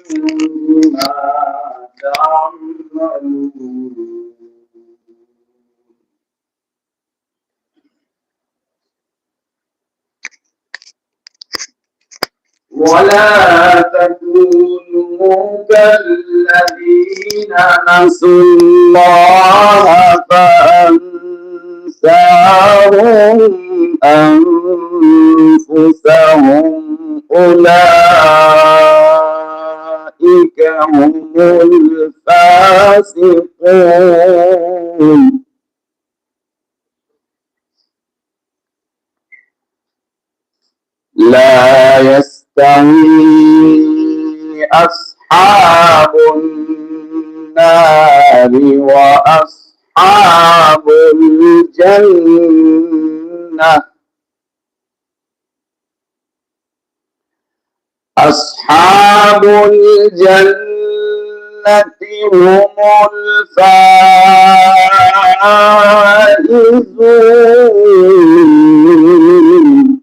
بما تعملون ولا تكونوا كالذين نسوا الله فأنساهم أنفسهم أولئك هم الفاسقون لا يستوي أصحاب النار وأصحاب الجنة أصحاب الجنة هم الفائزون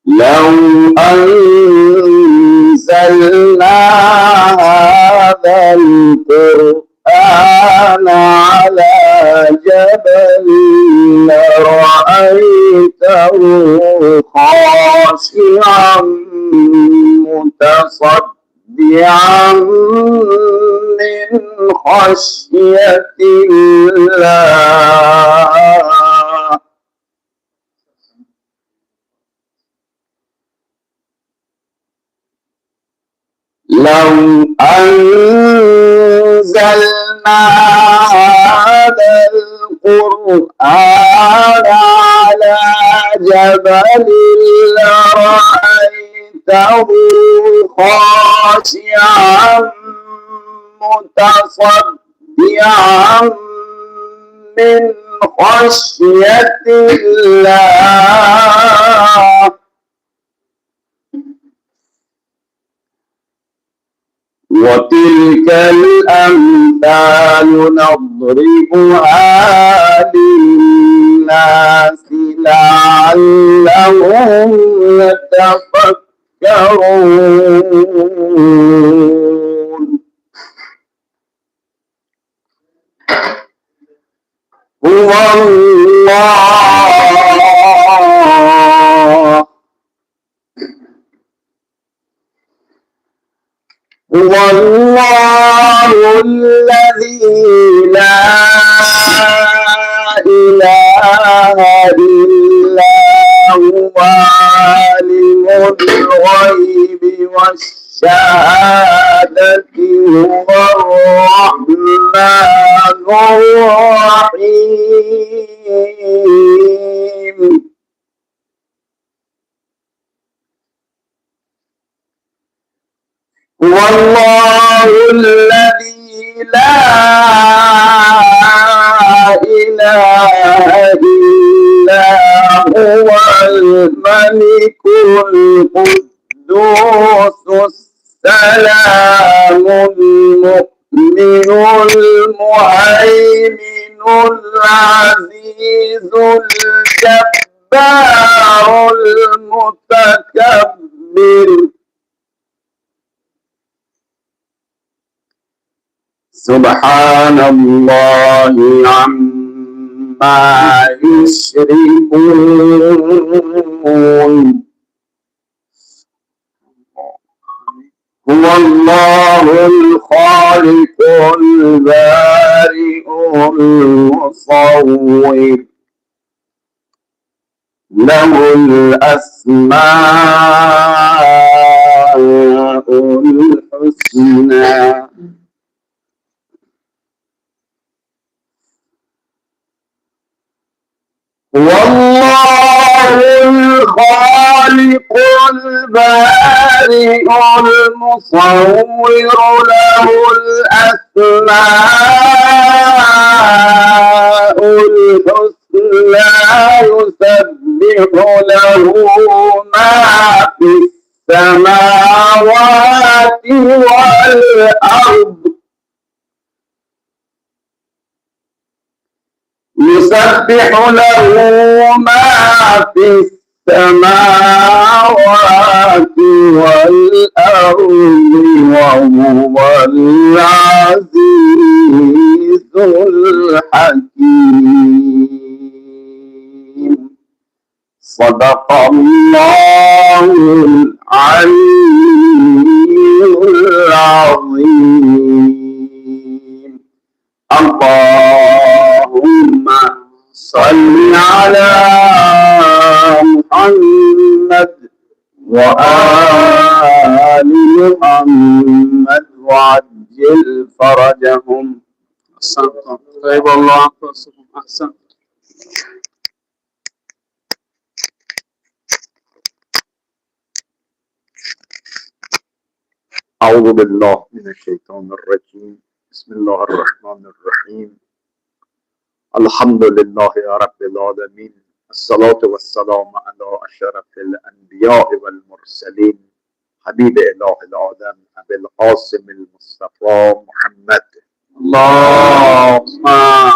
لو أنزلنا هذا القرآن على جبل لرأيته خاشعا متصدعا من خشية الله لو أنزلنا هذا القرآن على جبل لرأيته خاشعا متصدعا من خشية الله وتلك الأمثال نضربها للناس لعلهم يتفكرون هو الله الذي لا إله إلا هو عالم الغيب والشهادة هو الرحمن الرحيم هو الله الذي لا إله إلا هو الملك القدوس السلام المؤمن المهيمن العزيز الجبار المتكبر سبحان الله عما يشركون هو الله الخالق البارئ المصور له الأسماء الحسنى والله الخالق البارئ المصور له الأسماء الحسنى يسبح له ما في السماوات والأرض يسبح له ما في السماوات والأرض وهو العزيز الحكيم. صدق الله العلي العظيم. اللهم صل على محمد وآل محمد وعجل فرجهم. أحسنتم. طيب الله أنفسكم. أحسنتم. أعوذ بالله من الشيطان الرجيم. بسم الله الرحمن الرحيم. الحمد لله يا رب العالمين. الصلاة والسلام على أشرف الأنبياء والمرسلين حبيب إله العالم أبي القاسم المصطفى محمد. اللهم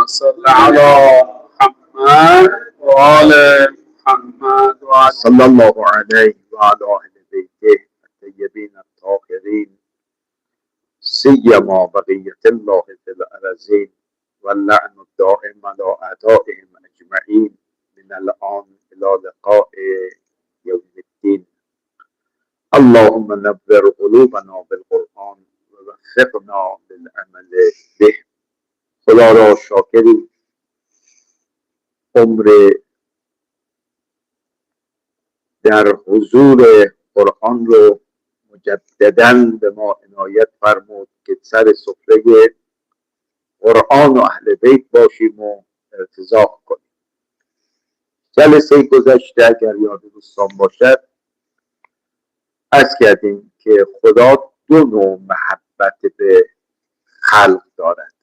صل على محمد وآل محمد صلى الله عليه وعلى أهل بيته الطيبين الطاهرين سيما بقية الله في الأرضين واللعن الدائم على أعدائهم أجمعين من الآن إلى لقاء يوم الدين. اللهم نور قلوبنا بالقرآن ووفقنا للعمل به. خدا را شاکری عمر در حضور قرآن رو مجدداً به ما عنایت فرمود که سر سفره قرآن و اهل بیت باشیم و ارتزاق کنیم. جلسه گذشته اگر یاد دوستان باشد عرض کردیم که خدا دو نوع محبت به خلق دارد.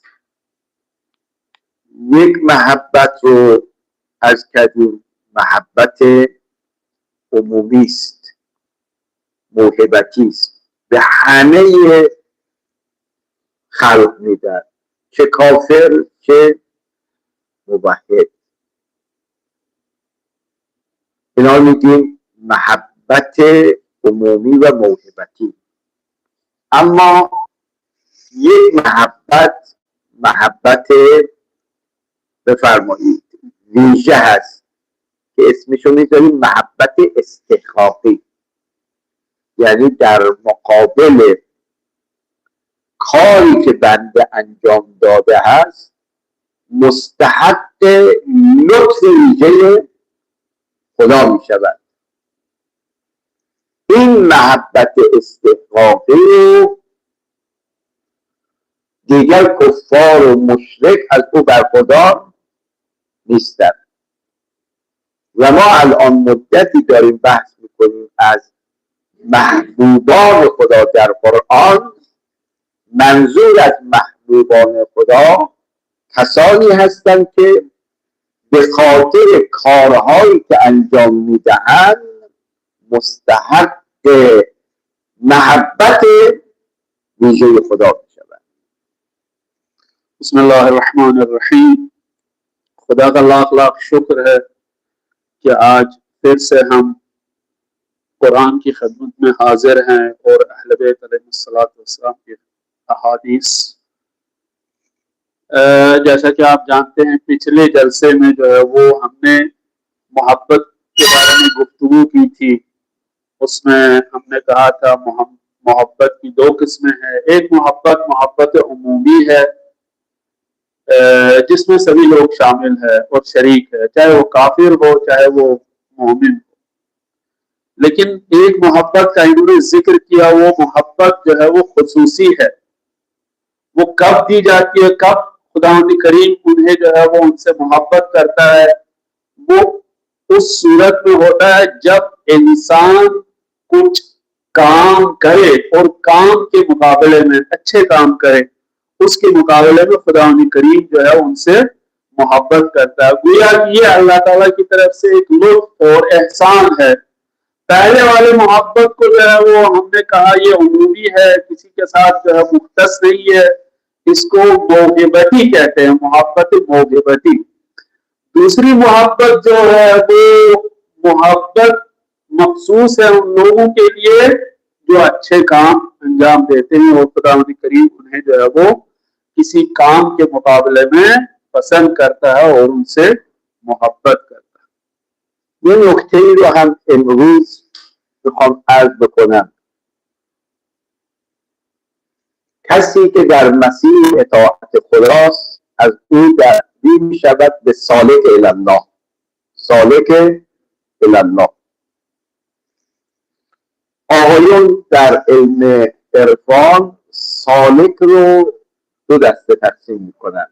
یک محبت رو عرض کردیم محبت عمومی است، موهبتی است، به همه خلق میدهد، چه کافر چه موحد. اینا میگیم محبت عمومی و موهبتی. اما یک محبت بفرمایید ویژه هست که اسمشو میذاریم محبت استحقاقی، یعنی در مقابل کاری که بنده انجام داده هست مستحق لطف ویژه خدا می شود. این محبت استحقاقی رو دیگر کفار و مشرک از او برخوردار نیستند. و ما الان مدتی داریم بحث میکنیم از محبوبان خدا در قرآن. منظور از محبوبان خدا کسانی هستند که به خاطر کارهایی که انجام میدهند مستحق محبت ویژه خدا میشوند. بسم الله الرحمن الرحیم. خدا کا لاکھ لاکھ شکر ہے کہ آج پھر سے ہم قرآن کی خدمت میں حاضر ہیں اور اہل بیت علیہ السلام کی احادیث جیسا کہ آپ جانتے ہیں پچھلے جلسے میں جو ہے وہ ہم نے محبت کے بارے میں گفتگو کی تھی. اس میں ہم نے کہا تھا محبت کی دو قسمیں ہیں. ایک محبت عمومی ہے جس میں سبھی لوگ شامل ہیں اور شریک ہے، چاہے وہ کافر ہو چاہے وہ مومن ہو. لیکن ایک محبت کا انہوں نے ذکر کیا، وہ محبت جو ہے وہ خصوصی ہے. وہ کب دی جاتی ہے، کب خدا کریم انہیں جو ہے وہ ان سے محبت کرتا ہے؟ وہ اس صورت میں ہوتا ہے جب انسان کچھ کام کرے اور کام کے مقابلے میں اچھے کام کرے، اس کے مقابلے میں خدا کریم جو ہے ان سے محبت کرتا ہے. گویا یہ اللہ تعالیٰ کی طرف سے ایک لطف اور احسان ہے. پہلے والے محبت کو جو ہے وہ ہم نے کہا یہ عمومی ہے، کسی کے ساتھ جو ہے مختص نہیں ہے. اس کو موہبتی کہتے ہیں، محبت موہبتی. दूसरी मोहब्बत जो है वो मोहब्बत मखसूस है उन लोगों के लिए जो अच्छे काम अंजाम देते हैं और खुदा करीम उन्हें जो है वो किसी काम के मुकाबले में पसंद करता है और उनसे मोहब्बत करता है। یه نکته‌ای رو هم امروز میخوام عرض بکنم. کسی که در مسیر اطاعت خداست از او دعوی می شود به سالک الله. سالک الله. آقایون در علم عرفان سالک رو دو دسته تقسیم میکنن: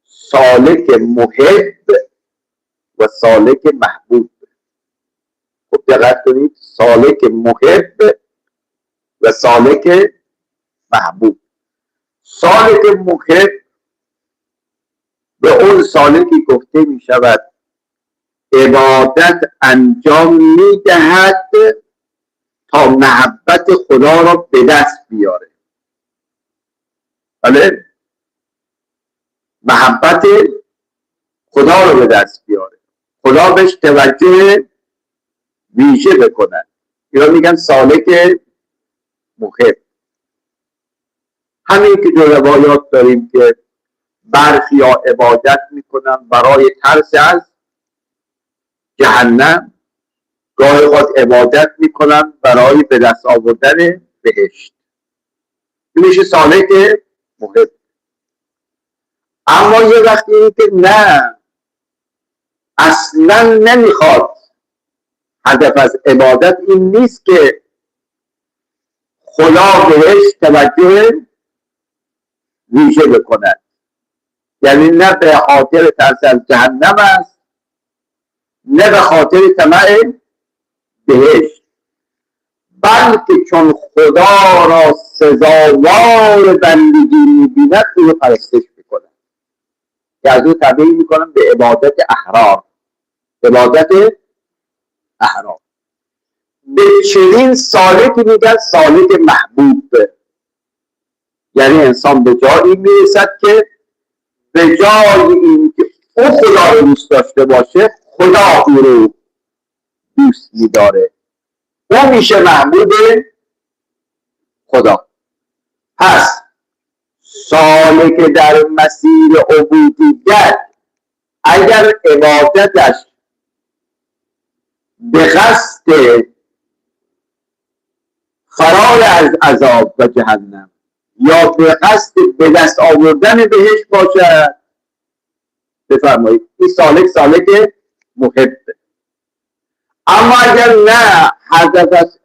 سالک محب و سالک محبوب. خب دقت کنید، سالک محب و سالک محبوب. سالک محب به اون سالکی گفته می شود عبادت انجام می دهد تا محبت خدا را به دست بیاره. بله، محبت خدا رو به دست بیاره، خدا بهش توجه ویژه بکنن. اینا میگن سالک محب. همین که دو روایات داریم که برخیا عبادت میکنن برای ترس از جهنم، گاهی خود عبادت میکنن برای به دست آوردن بهشت. میشه سالک محب. اما یه وقتی این که نه، اصلا نمیخواد، هدف از عبادت این نیست که خدا بهش توجه ویژه بکند، یعنی نه به خاطر ترس از جهنم است نه به خاطر طمع بهشت، بلکه چون خدا را سزاوار بندگی میبیند او رو پرستش میکنه که از او تبدیل میکنن به عبادت احرار. عبادت احرار به چنین سالکی میگن سالک محبوب. یعنی انسان به جایی میرسد که به جای این که او خدا رو دوست داشته باشه، خدا او رو دوست میداره، او میشه محبوب خدا. پس سالک در مسیر عبودیت اگر عبادتش به قصد فرار از عذاب و جهنم یا به قصد به دست آوردن بهش باشد، بفرمایید این سالک سالک محب. اما اگر نه، هدف از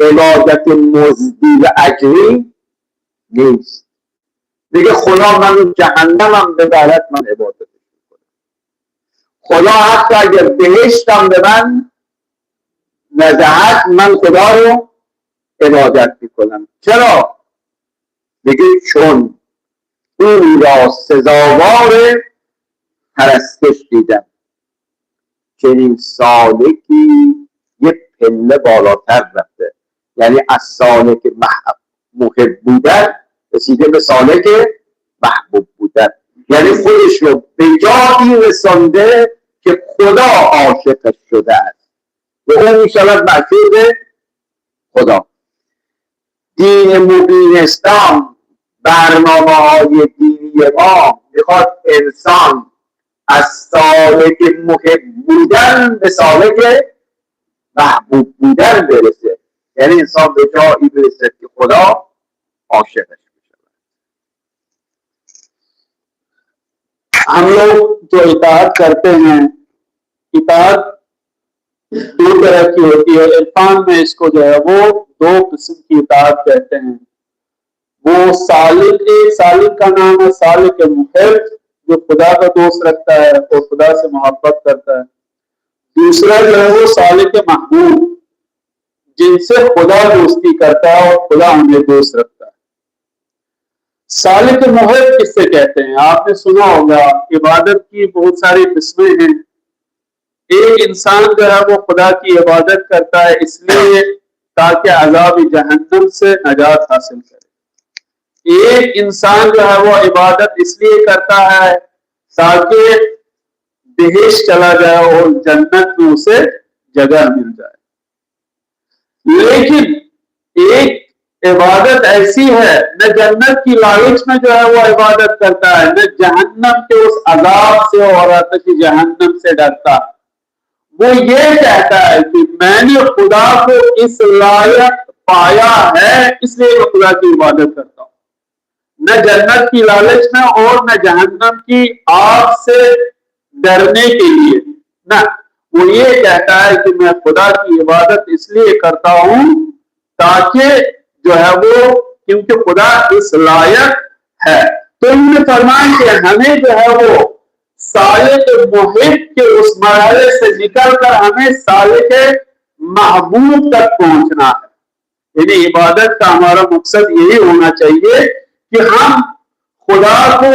عبادت مزدی و اجری نیست، دیگه خدا من جهنمم ببرد من عبادتش میکنم، خدا حتی اگر بهشتم به من ندهد من خدا رو عبادت میکنم. چرا؟ بگه چون او را سزاوار پرستش دیدم. چنین سالکی یه پله بالاتر رفته، یعنی از سالک محب بودن رسیده به سالک محبوب بودن، یعنی خودش رو به جایی رسانده که خدا عاشقش شده است و اون میشود معشوق خدا. دین مبین اسلام، برنامه های دینی ما میخواد انسان از سالک محب بودن به سالک محبوب بودن برسه، یعنی انسان به جایی برسه که خدا عاشقش بشه. हम लोग जो इताअत करते हैं, इताअत दो तरह की होती है। इरफान में इसको जो है वो दो किस्म की इताअत कहते हैं। वो सालिक, एक सालिक का नाम है सालिक मुहब, जो खुदा का दोस्त रखता है और खुदा से मोहब्बत करता है। दूसरा जो है वो सालिक महबूब, जिनसे खुदा दोस्ती करता है और खुदा उन्हें दोस्त रखता है। सालिक मुहब किससे कहते हैं? आपने सुना होगा, इबादत की बहुत सारी किस्में हैं। एक इंसान जो है वो खुदा की इबादत करता है इसलिए ताकि अज़ाब जहन्नम से नजात हासिल करे। एक इंसान जो है वो इबादत इसलिए करता है ताकि बेहिश चला जाए और जन्नत में उसे जगह मिल जाए, लेकिन एक इबादत ऐसी है न जन्नत की लालच में जो है वो इबादत करता है, न जहन्नम के उस अजाब से और आतिश जहन्नम से डरता है। वो ये कहता है कि मैंने खुदा को इस लायक पाया है इसलिए मैं खुदा की इबादत करता हूं, न जन्नत की लालच में और न जहन्नम की आग से डरने के लिए। ना, वो ये कहता है कि मैं खुदा की इबादत इसलिए करता हूं ताकि जो है वो, क्योंकि खुदा इस लायक है। तो इन्होंने फरमाया कि हमें जो है वो साले के मुहिब के उस मरहले से निकलकर हमें साले के महबूब तक पहुंचना है। यानी इबादत का हमारा मकसद यही होना चाहिए कि हम खुदा को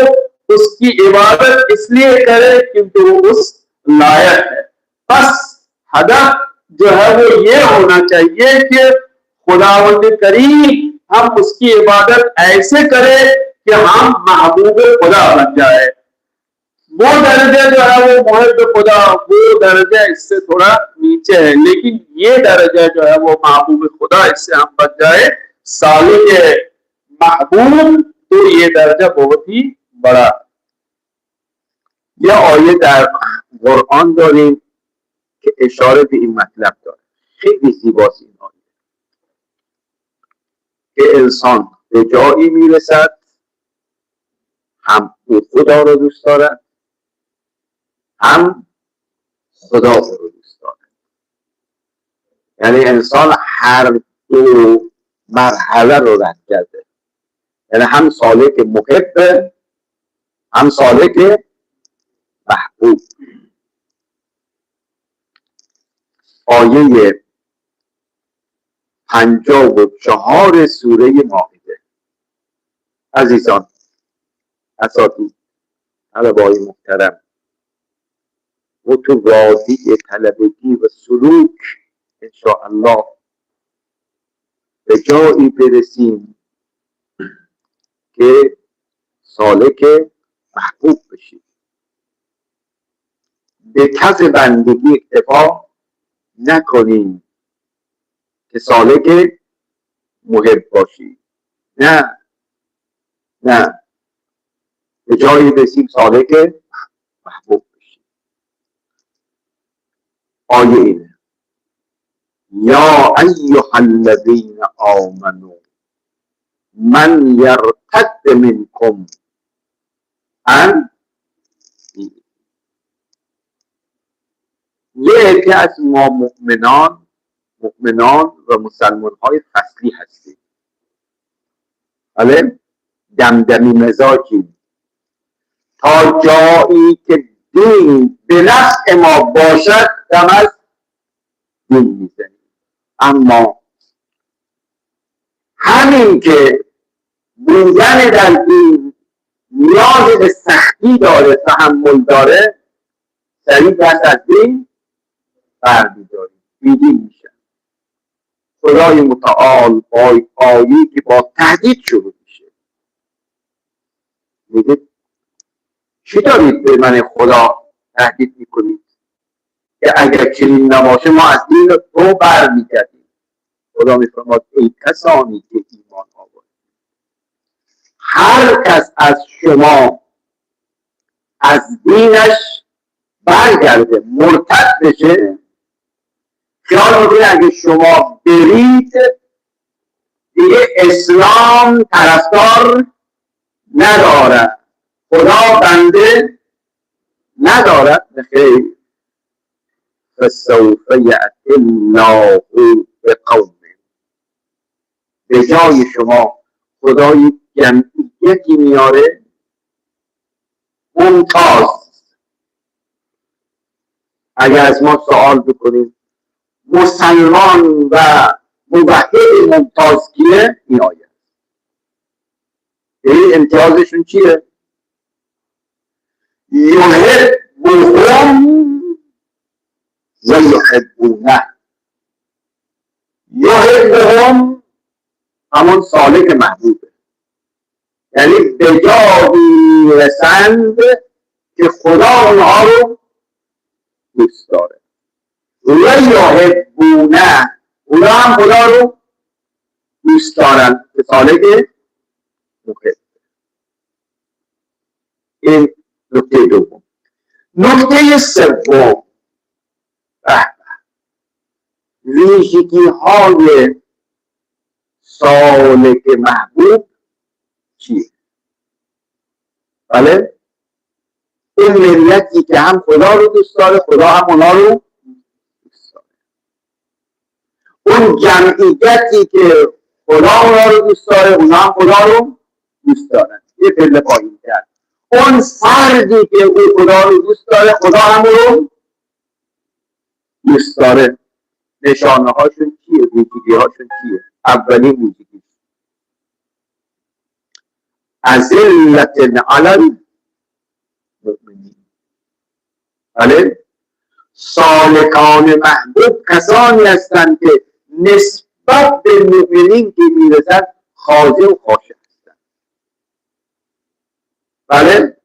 उसकी इबादत इसलिए करें क्योंकि वो उस लायक है। बस हदफ जो है वो ये होना चाहिए कि खुदावंद करीम हम उसकी इबादत ऐसे करें कि हम महबूब खुदा बन जाए। वो दर्जा जो है वो मुहिब खुदा, वो दर्जा इससे थोड़ा नीचे है, लेकिन ये दर्जा जो है वो महबूब खुदा, इससे हम बन जाए साले महबूब, तो ये दर्जा बहुत ही बड़ा। یا آیه در قرآن داریم که اشاره به این مطلب داره. خیلی زیباست این آیه که انسان به جایی میرسد هم او خدا رو دوست دارد هم خدا رو دوست دارد. یعنی انسان هر دو مرحله رو رد کرده، یعنی هم سالک محب هم سالک محبوب. آیه 54 سوره مائده. عزیزان، اساتید، طلبه‌های محترم، و تو وادی طلبگی و سلوک انشاءالله به جایی برسیم که سالک محبوب بشیم. به کس بندگی اکتفا نکنیم که سالک محب باشیم، نه، به جایی برسیم سالک محبوب بشیم. آیه اینه: یا ایها الذین آمنوا من یرتد منکم عن دینه. یه عده از ما مؤمنان و مسلمان های فصلی هستیم، بله، دمدمی مزاجیم، تا جایی که دین به نفع ما باشد دم از دین میزنیم. اما همین که بودن در دین نیاز به سختی داره، تحمل داره، سریع دست از دین برمیداریم، بیدین میشن. خدای متعال آیه‌ای که با تهدید شروع میشه میگه چی دارید به من خدا تهدید میکنید که اگر چنین نباشه ما از دین تو برمیگردیم. خدا میفرماد ای کسانی که ایمان آوردید، هر کس از شما از دینش برگرده، مرتد بشه، خیال میکنه اگه شما برید دیگه اسلام طرفدار نداره، خدا بنده ندارد. بخیر، فسوف یأتی الله بقوم، به جای شما خدا یک جمعیتی میاره ممتاز. اگر از ما سوال بکنیم مسلمان و موحد ممتاز کیه، این آیه. این امتیازشون چیه؟ یحبهم و یحبونه. یحبهم همون سالک محبوبه، یعنی به جایی میرسند که خدا اونها رو دوست داره و یحبونه، اونا هم خدا رو دوست دارن که سالک محب. این نکته دوم. نکته سوم، ویژگی های سالک محبوب چیه؟ بله، این ملتی که هم خدا رو دوست داره، خدا هم اونا رو دوست داره. اون جمعیتی که خدا اونا رو دوست داره، اونا هم خدا رو دوست دارن. یه پله پایین کرد. اون فردی که او خدا رو دوست داره، خدا هم رو دوست داره. نشانه هاشون چیه؟ ویژگی هاشون چیه؟ اولین ویژگی اذلة علی المؤمنین. بله، سالکان محبوب کسانی هستند که نسبت به مؤمنین که میرسن خاضع و خاشع هستند. بله،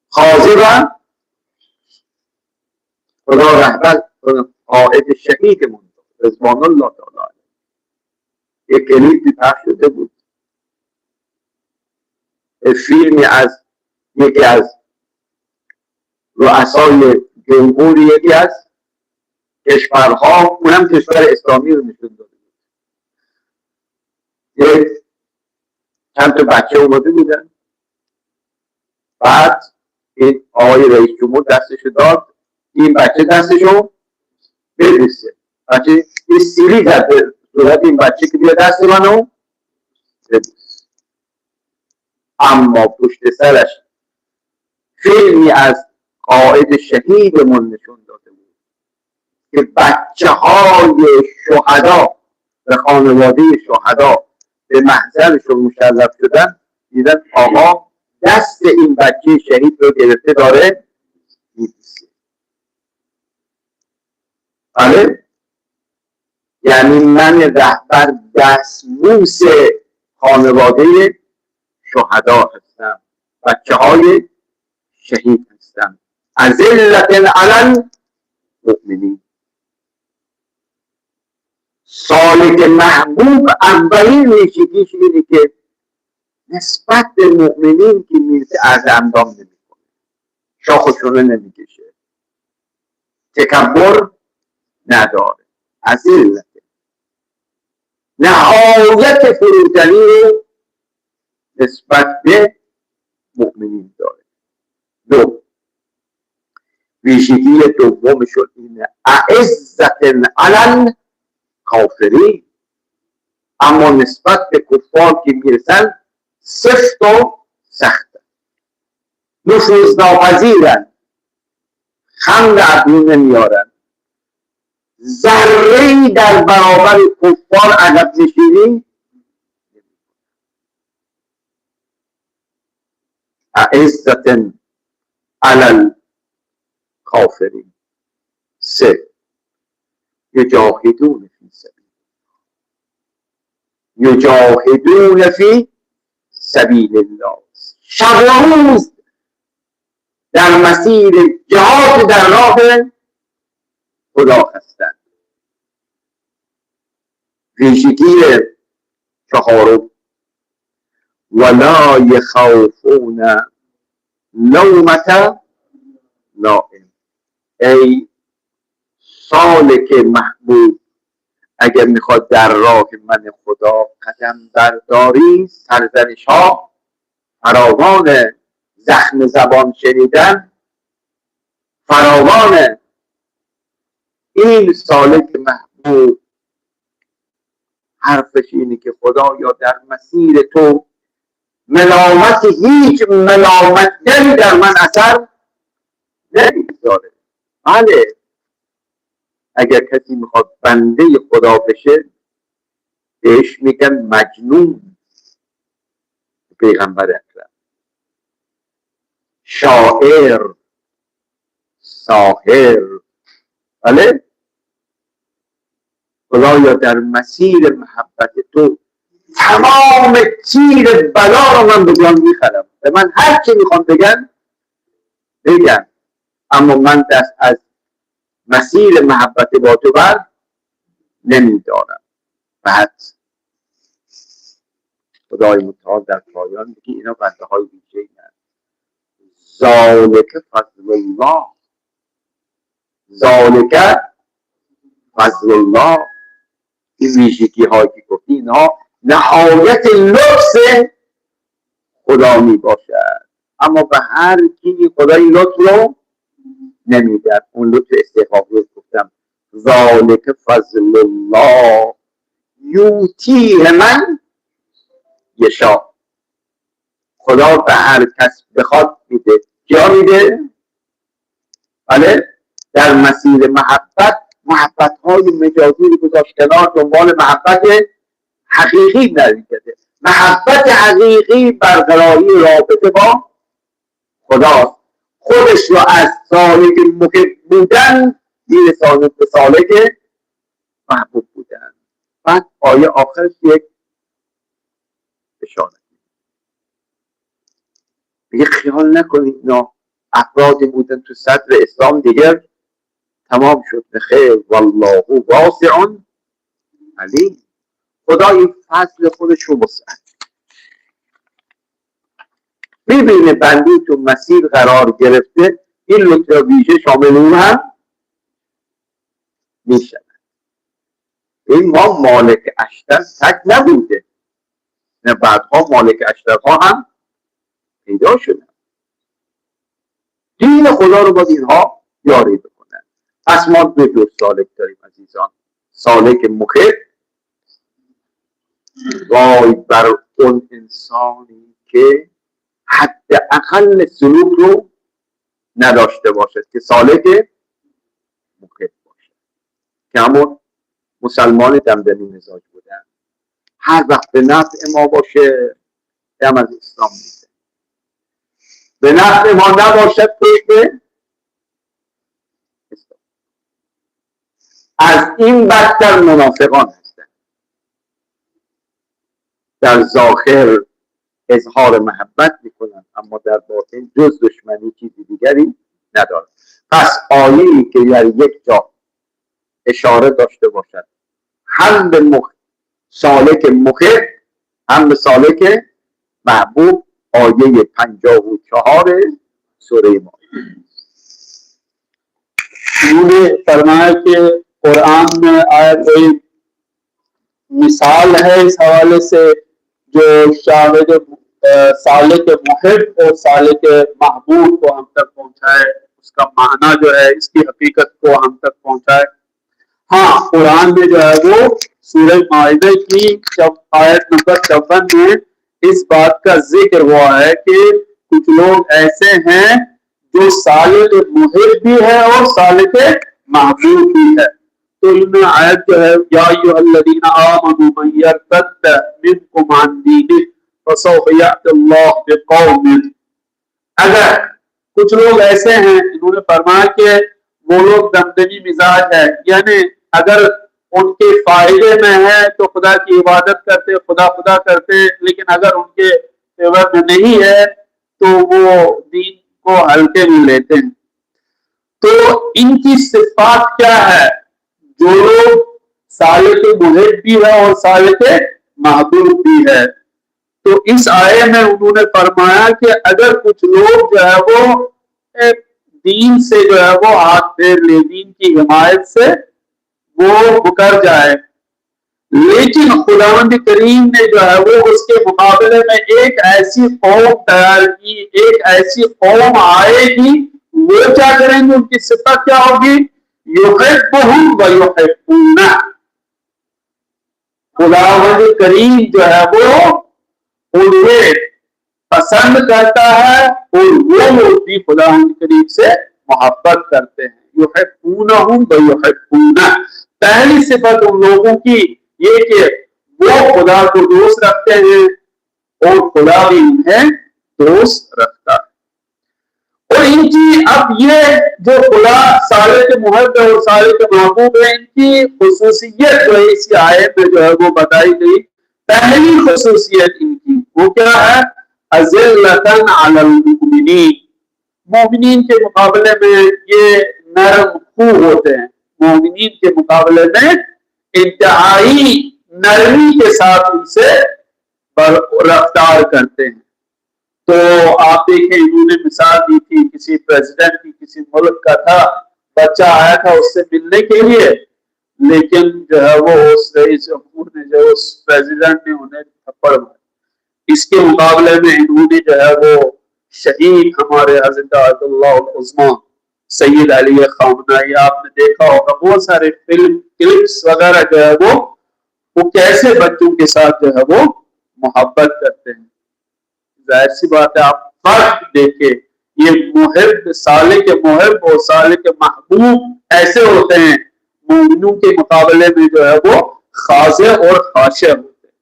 خاضع و خدا رحمت قائد شهیدمون رضوان الله تعالی علیه یک کلیپی پخش شده بود، فیلمی از یکی از رؤسای جمهور یکی از کشورها، اونم کشور اسلامی رو نشون داده بود. یک چند تا بچه اومده بودن، بعد این آقای رئیس جمهور دستشو داد، این بچه دستشو ببوسه. بچه یه سیلی زد به صورت این بچه که بیا دست منو ببوس. اما پشت سرش فیلمی از قائد شهیدمون نشون داده بود که بچه های شهدا و خانواده شهدا به محضرشون مشرف شدن، دیدن آقا دست این بچه شهید رو گرفته داره میبوسه. بله، یعنی من رهبر دستبوس خانواده شهدا هستم، بچه های شهید هستم. اذلة علی المؤمنین. سالک محبوب اولین ویژگیش اینه که نسبت به مؤمنین که میرسه عرض اندام نمیکنه، شاخشونه نمیکشه، تکبر نداره، اذلت نهایت فروتنی رو نسبت به مؤمنین داره. دو، ویژگی دومشون اینه اعزة علی الکافرین، اما نسبت به کفار که میرسن سفت و سخت، نفوذ ناپذیرن، خم ابرو نمیارن، ذره‌ای در برابر کفار عقب نشینی. اعزة علی الکافرین. سه، یجاهدون فی سبیل، یجاهدون فی سبیل الله، شب و روز در مسیر جهاد در راه خدا هستند. ویژگی چهارم، ولا یخافون لومة لائم. ای سالک محبوب، اگر میخواد در راه من خدا قدم برداری، سرزنش ها فراوان، زخم زبان شنیدن فراوانه. این سالک محبوب حرفش اینه که خدایا در مسیر تو ملامت، هیچ ملامتگری در من اثر نمیگذاره. بله، اگر کسی میخواد بنده خدا بشه بهش میگن مجنون، پیغمبر اکرم، شاعر، ساحر. بله، خدایا در مسیر محبت تو تمام تیر بلا رو من به جان میخرم، به من هر چی میخوان بگن اما من دست از مسیر محبت با تو بر نمیدارم. بعد خدای متعال در پایان میگه اینا بنده های ویژه اینا، ذالک فضل الله، ذالک فضل الله، این ویژگی هایی که گفتی اینها نهایت لطف خدا می باشد، اما به هر کی خدا این لطف رو نمیده. اون لطف استحقاقی رو گفتم، ذالک فضل الله یوتیه من یشا، خدا به هر کس بخواد میده. کیا میده؟ بله، در مسیر محبت های مجازی رو گذاشت کنار، دنبال محبت حقیقی نمیده. محبت حقیقی برقراری رابطه با خداست، خودش رو از سالک محب بودن میرساند به سالک محبوب بودن. بعد آیه آخرش یک اشاره میگه خیال نکنید اینا افرادی بودن تو صدر اسلام دیگر تمام شد به خیر، والله واسع علیم، خدا این فضل خودش رو وسعت میبینه بندی تو مسیر قرار گرفته، این لطف ویژه شامل اون هم میشه. این ما مالک اشتر تک نبوده، نه بعدها مالک اشترها هم پیدا شدن. دین خدا رو باید اینها یاری بکنن. پس ما دو جور سالک داریم عزیزان، سالک مخب، وای بر اون انسانی که حد اقل سلوک رو نداشته باشد که سالک مخب باشد، که همون مسلمان دمدمی مزاج بودن، هر وقت به نفع ما باشه هم از اسلام میده، به نفع ما نباشد که از این بدتر منافقان هستند، در ظاهر اظهار محبت میکنن اما در باطن جز دشمنی چیزی دیگری ندارد. پس آیه‌ای که در یک جا اشاره داشته باشد هم به سالک مخب هم به سالک محبوب، آیه 54 سوره مائده. उन्होंने फरमाया कि कुरान में आया कोई मिसाल है इस हवाले से जो शाहिद साले के मुहिब और साले के महबूब को हम तक पहुंचाए, उसका माना जो है इसकी हकीकत को हम तक पहुंचाए। हाँ, कुरान में जो है वो सूरह माइदे की आयत नंबर 54 में इस बात का जिक्र हुआ है कि कुछ लोग ऐसे हैं जो साले के मुहिब भी है और साले के महबूब भी है। तो इनमें आयत जो है या अय्युहल्लज़ीना आमनू मन यर्तद्द मिनकुम अन दीनिही फसौफ यअतिल्लाहु बिक़ौमिन, अगर कुछ लोग ऐसे हैं, इन्होंने फरमाया कि वो लोग दमदमी मिजाज है, यानी अगर उनके फायदे में है तो खुदा की इबादत करते, खुदा खुदा करते, लेकिन अगर उनके फेवर में नहीं है तो वो दीन को हल्के में लेते हैं। तो इनकी सिफात क्या है? जो लोग साले के मुहिब भी है और साले के महबूब भी है। तो इस आये में उन्होंने फरमाया कि अगर कुछ लोग जो है वो दीन से जो है वो हाथ फेर ले, दीन की हिमायत से वो मुकर जाए, लेकिन खुदावंद करीम ने जो है वो उसके मुकाबले में एक ऐसी कौम तैयार की, एक ऐसी कौम आएगी, वो क्या करेंगे, उनकी सिफत क्या होगी? युहिब्बुहुम व युहिब्बूनह, खुदावंद करीम जो है वो उन्हें पसंद करता है और वो लोग भी खुदावंद करीम से मोहब्बत करते हैं। युहिब्बूनहुम व युहिब्बूनह, पहली सिफत उन लोगों की ये कि वो खुदा को दोस्त रखते हैं और खुदा भी उन्हें दोस्त रखता है। और इनकी अब ये जो खुदा साले के मुहब्ब और साले के महबूब है, इनकी खुसूसियत जो है इस आयत में जो है वो बताई गई پہلی خصوصیت ان کی وہ کیا ہے؟ اذلۃ علی المؤمنین، مومنین کے مقابلے میں یہ نرم خو ہوتے ہیں، مومنین کے مقابلے میں انتہائی نرمی کے ساتھ ان سے رفتار کرتے ہیں۔ تو آپ دیکھیں انہوں نے مثال دی تھی کسی پریزیڈنٹ کی، کسی ملک کا تھا، بچہ آیا تھا اس سے ملنے کے لیے، لیکن جو ہے وہ اس رئیس جمہور نے جو اس پریزیڈنٹ نے انہیں تھپڑ مارا، اس کے مقابلے میں انہوں نے جو ہے وہ شہید ہمارے حضرت آیت اللہ العظمیٰ سید علی خامنہئی، آپ نے دیکھا ہوگا بہت سارے فلم کلپس وغیرہ جو ہے وہ کیسے بچوں کے ساتھ جو ہے وہ محبت کرتے ہیں۔ ظاہر سی بات ہے، آپ فرق دیکھیں، یہ محب صالح کے محب اور صالح کے محبوب ایسے ہوتے ہیں، مومنوں کے مقابلے میں جو ہے وہ خاضع اور خاشع ہوتے ہیں۔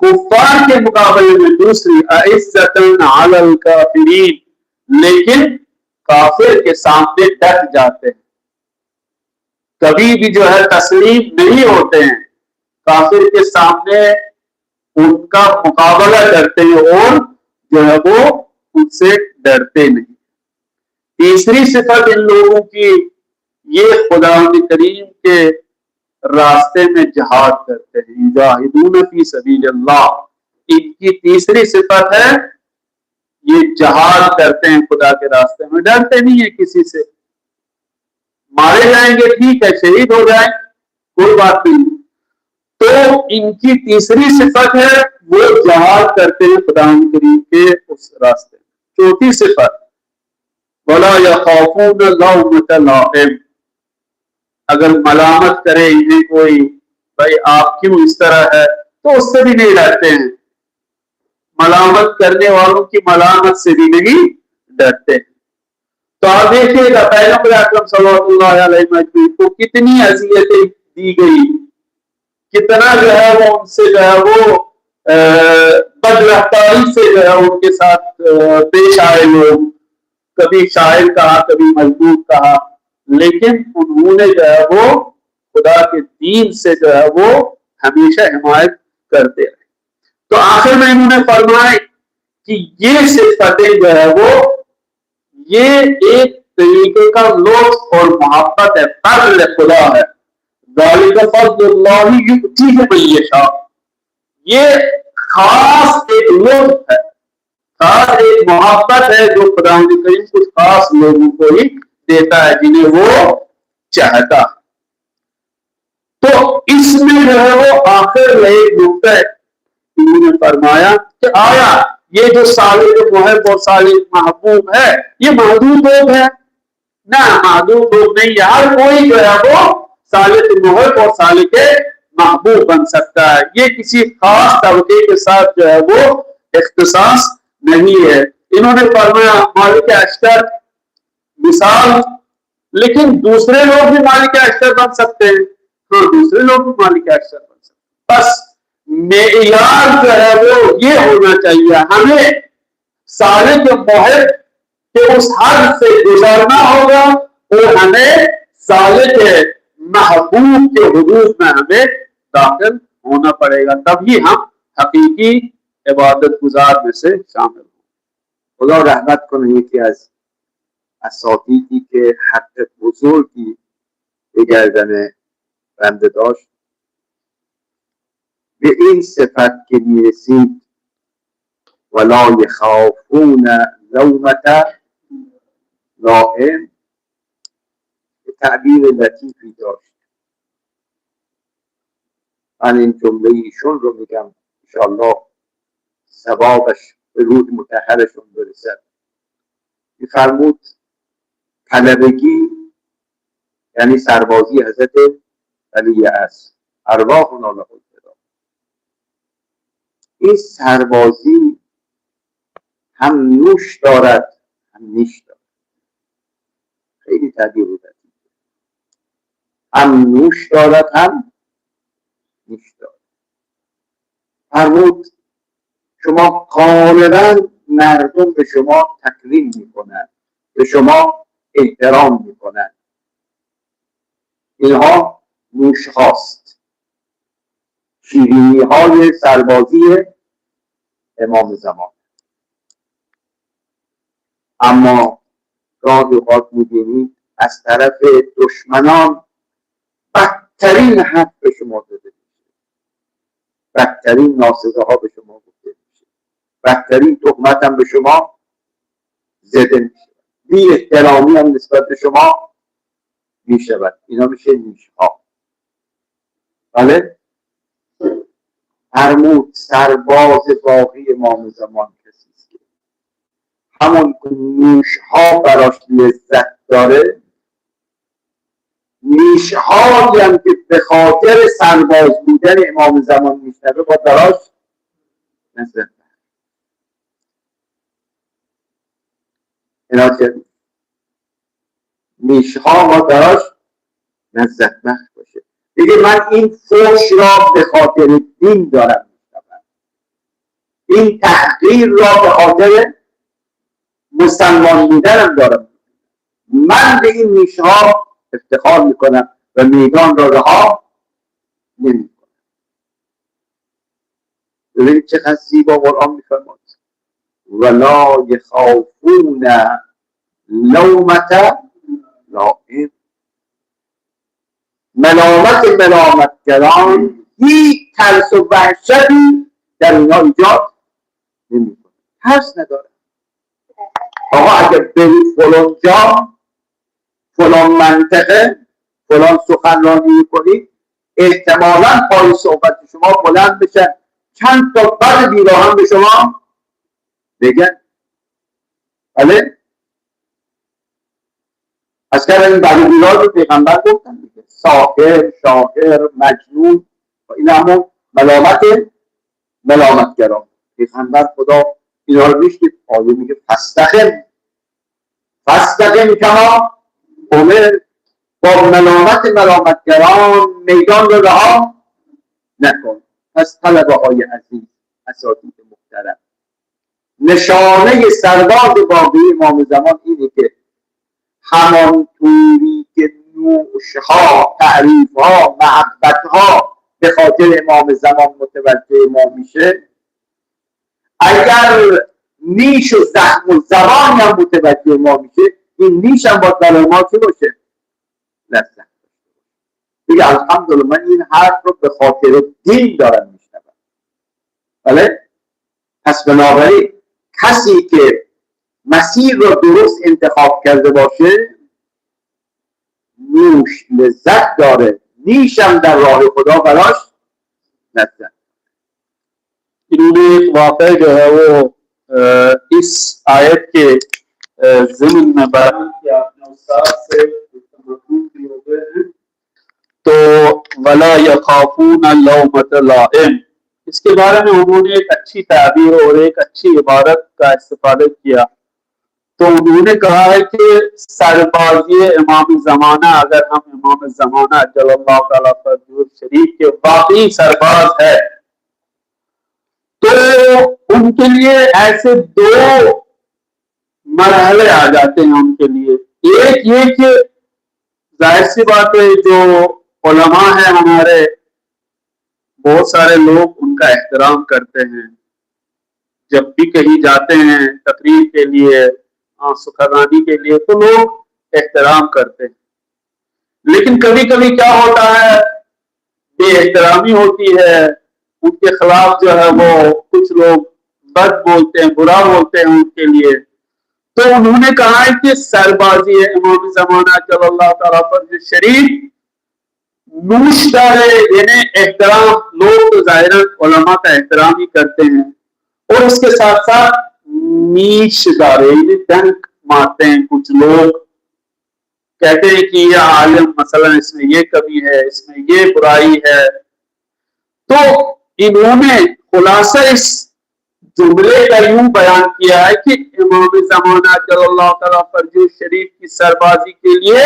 کفار کے مقابلے میں دوسری اعزۃ علی الکافرین، لیکن کافر کے سامنے ڈٹ جاتے ہیں، کبھی بھی جو ہے تسلیم نہیں ہوتے ہیں، کافر کے سامنے ان کا مقابلہ کرتے ہیں اور جو ہے وہ ان سے ڈرتے نہیں۔ تیسری صفت ان لوگوں کی، یہ خدا کریم کے راستے میں جہاد کرتے ہیں، یجاہدون فی سبیل اللہ، ان کی تیسری صفت ہے یہ جہاد کرتے ہیں خدا کے راستے میں، ڈرتے نہیں ہیں کسی سے، مارے جائیں گے ٹھیک ہے، شہید ہو جائیں کوئی بات نہیں، تو ان کی تیسری صفت ہے وہ جہاد کرتے ہیں خدا کریم کے اس راستے میں۔ چوتھی صفت وَلَا يَخَافُونَ لَوْمَةَ لَائِمٍ، اگر ملامت کرے انہیں کوئی، بھائی آپ کیوں اس طرح ہے، تو اس سے بھی نہیں ڈرتے ہیں، ملامت کرنے والوں کی ملامت سے بھی نہیں ڈرتے ہیں۔ تو آپ دیکھیے گا پیغمبر اکرم صلی اللہ علیہ وسلم کو کتنی اذیتیں دی گئی، کتنا جو ہے وہ ان سے جو ہے وہ بد رفتاری سے جو ہے ان کے ساتھ پیش آئے لوگ، کبھی شاعر کہا کبھی مجنون کہا، لیکن انہوں نے جو ہے وہ خدا کے دین سے جو ہے وہ ہمیشہ حمایت کرتے رہے۔ تو آخر میں انہوں نے فرمایا کہ یہ صفتیں جو ہے وہ یہ ایک طریقے کا لطف اور محبت ہے، فضل خدا ہے، ذالک فضل اللہ یؤتیہ من یشاء، یہ خاص ایک لطف ہے، خاص ایک محبت ہے جو خدا کریم کچھ خاص لوگوں کو ہی دیتا ہے جنہیں وہ چاہتا ہے۔ تو اس میں جو ہے وہ آخر میں ایک نقطہ ہے، انہوں نے فرمایا کہ آیا یہ جو صالح محب اور صالح محبوب ہے یہ محدود لوگ ہے؟ نہ، محدود لوگ نہیں، ہر کوئی جو ہے وہ صالح محب اور صالح کے محبوب بن سکتا ہے، یہ کسی خاص طبقے کے ساتھ جو ہے وہ اختصاص نہیں ہے۔ انہوں نے فرمایا مالک اشتر مثال، لیکن دوسرے لوگ بھی مالک اشتر بن سکتے ہیں، ہاں دوسرے لوگ بھی مالک اشتر بن سکتے ہیں، بس معیار جو ہے وہ یہ ہونا چاہیے، ہمیں صالح کے محب کے اس حد سے گزرنا ہوگا اور ہمیں صالح کے محبوب کے حدود میں ہمیں داخل ہونا پڑے گا، تبھی ہم حقیقی عبادت گزار میں سے شامل ہوں۔ خدا رحمت کنه یکی از اساتیدی که حق بزرگی به گردن بنده داشت، به این صفت که میرسید ولا یخافون لومة لائم، به تعبیر لطیفی داشت، من این جمله ایشون رو میگم انشاءالله ثوابش به روح مطهرشون برسد. میفرمود طلبگی یعنی سربازی حضرت علی اصل ارواحنا له الفدا، این سربازی هم نوش دارد هم نیش دارد، خیلی تعبیر لطیف، هم نوش دارد هم نیش دارد. فرمود شما غالبا مردم به شما تکریم میکنند، به شما احترام میکنند، اینها نوش هاست، شیرینی های سربازی امام زمان. اما گاهی اوقات می‌بینید از طرف دشمنان بدترین حرف به شما داده میشه، بدترین ناسزه ها به شما گفته میشه، بدترین تهمت هم به شما زده میشه، بی احترامی هم نسبت به شما میشود. اینا میشه نیشها. بله، فرمود سرباز باقی امام زمان کسی است که همون نیشها براش لذت داره، نیشهایی هم که به خاطر سرباز بودن امام زمان میشنوه با براش لذت. اینا چه نیشها ما براش لذت بخش باشه. دیگه من این فوش را به خاطر دین دارم میشنوم، این تحقیر را به خاطر مسلمان بودنم دارم. من به این نیشها افتخار میکنم و میدان را رها نمیکنم. ببینید چقدر زیبا قرآن میفرماید ولا یخافون لومة لائم. ملامتگران هیچ ترس و وحشتی در اینها ایجاد نمیکنه، ترس نداره. آقا اگر برید فلان جا، فلان منطقه، فلان سخنرانی کنید، احتمالاً پای صحبت شما بلند بشن، چند تا بد بیراهن به شما بگن. بله، از که این بد بیراه رو پیغمبر گفتن دیگه، ساحر، شاعر، مجنون، این همون ملامتگران. پیغمبر خدا اینا رو میشنید، آیه میگه فاستقم کما امر، با ملامتگران میدان رو رها نکن. پس طلبه های عزیز، اساتید محترم، نشانه سرباز باقی امام زمان اینه که همانطوری که نوشها، تعریفها، محبتها به خاطر امام زمان متوجه ما میشه، اگر نیش و زخم و زبان هم متوجه ما میشه، این نیش هم باید برای ما چه باشه؟ لذت دیگه. الحمدلله من این حرف رو به خاطر دین دارم میشنوم. بله، پس بنابراین کسی که مسیر رو درست انتخاب کرده باشه، نوش لذت داره، نیشم در راه خدا براش لذت. इन्होंने एक वाक़या जो है वो इस आयत के ज़िम्न में बयान किया अपने उस्ताद से तो वला यखाफून लौमत लाइम, इसके बारे में उन्होंने एक अच्छी ताबीर और एक अच्छी इबारत का इस्तेमाल किया। तो उन्होंने कहा है कि सरबाज़ी इमाम ज़माना, अगर हम इमाम ज़माना जल्लल्लाहु तआला फज़लुहु शरीफ के वाकई सरबाज है तो उनके लिए ऐसे दो मरहले आ जाते हैं उनके लिए। एक ये कि जाहिर सी बात है जो उलमा है हमारे, बहुत सारे लोग उनका एहतराम करते हैं, जब भी कहीं जाते हैं तकरीर के लिए, सुखरानी के लिए, तो लोग एहतराम करते हैं। लेकिन कभी कभी क्या होता है, बेएहतरामी होती है, उनके खिलाफ जो है वो कुछ लोग बद बोलते हैं, बुरा बोलते हैं उनके लिए। तो उन्होंने कहा है कि सरबाजी है इमाम ज़माना जल्लल्लाहु तआला फज़लुहु शरीफ नूश दारे, यानी एहतराम, लोग तो ज़ाहिरन उलमा का एहतराम ही करते हैं, और उसके साथ साथ नीश दारे, यानी डंक मारते हैं। कुछ लोग कहते हैं कि यह आलिम मसलन इसमें ये कमी है, इसमें ये बुराई है। तो इन्होंने खुलासा इस जुमले का यूं बयान किया है कि इमाम ज़माना जल्लल्लाहु तआला फज़लुहु शरीफ की सरबाजी के लिए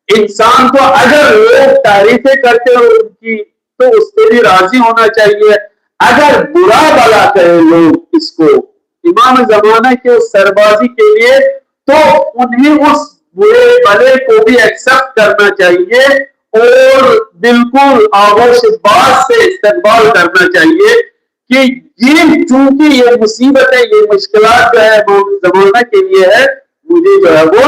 इंसान को अगर लोग तारीफें करते हो उनकी तो उससे भी राजी होना चाहिए। अगर बुरा भला कहे लोग इसको इमाम ज़माना के उस सरबाजी के लिए, तो उन्हें उस बुरे भले को भी एक्सेप्ट करना चाहिए और बिल्कुल आगोश बात से इस्तेमाल करना चाहिए कि ये चूंकि ये मुसीबत है, ये मुश्किलात जो है वो जमाना के लिए है, मुझे जो है वो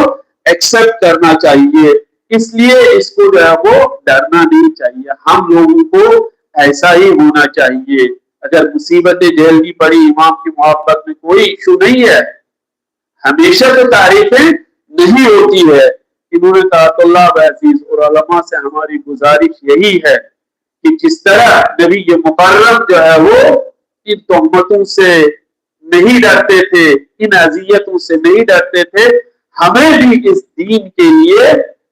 एक्सेप्ट करना चाहिए, इसलिए इसको जो है वो डरना नहीं चाहिए। हम लोगों को ऐसा ही होना चाहिए। अगर मुसीबतें झेलनी पड़ी, इमाम की मोहब्बत में कोई इशू नहीं है, हमेशा तो तारीफें नहीं होती है। इन्होंने कहा और उलमा से हमारी गुजारिश यही है कि जिस तरह नबी ये मुकर्रम जो है वो इन तोहमतों से नहीं डरते थे, इन अजियतों से नहीं डरते थे, हमें भी इस दीन के लिए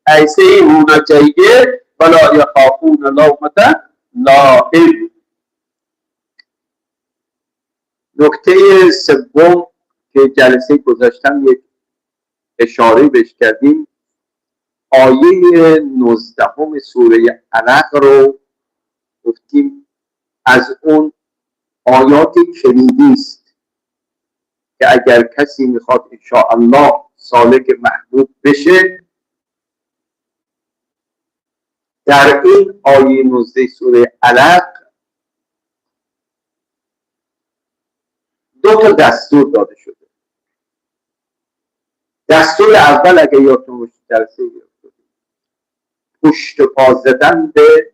ऐसे ही होना चाहिए। वला यखाफून लौमत लाइम। نکته سوم که جلسه گذاشتم یک اشاره بهش کردیم، آیه 19 سوره علق رو گفتیم از اون آیات کلیدی است که اگر کسی میخواد انشاءالله سالک محبوب بشه، در این آیه 19 سوره علق دو تا دستور داده شده. دستور اول اگه یادتون باشه جلسه پشت پا زدن به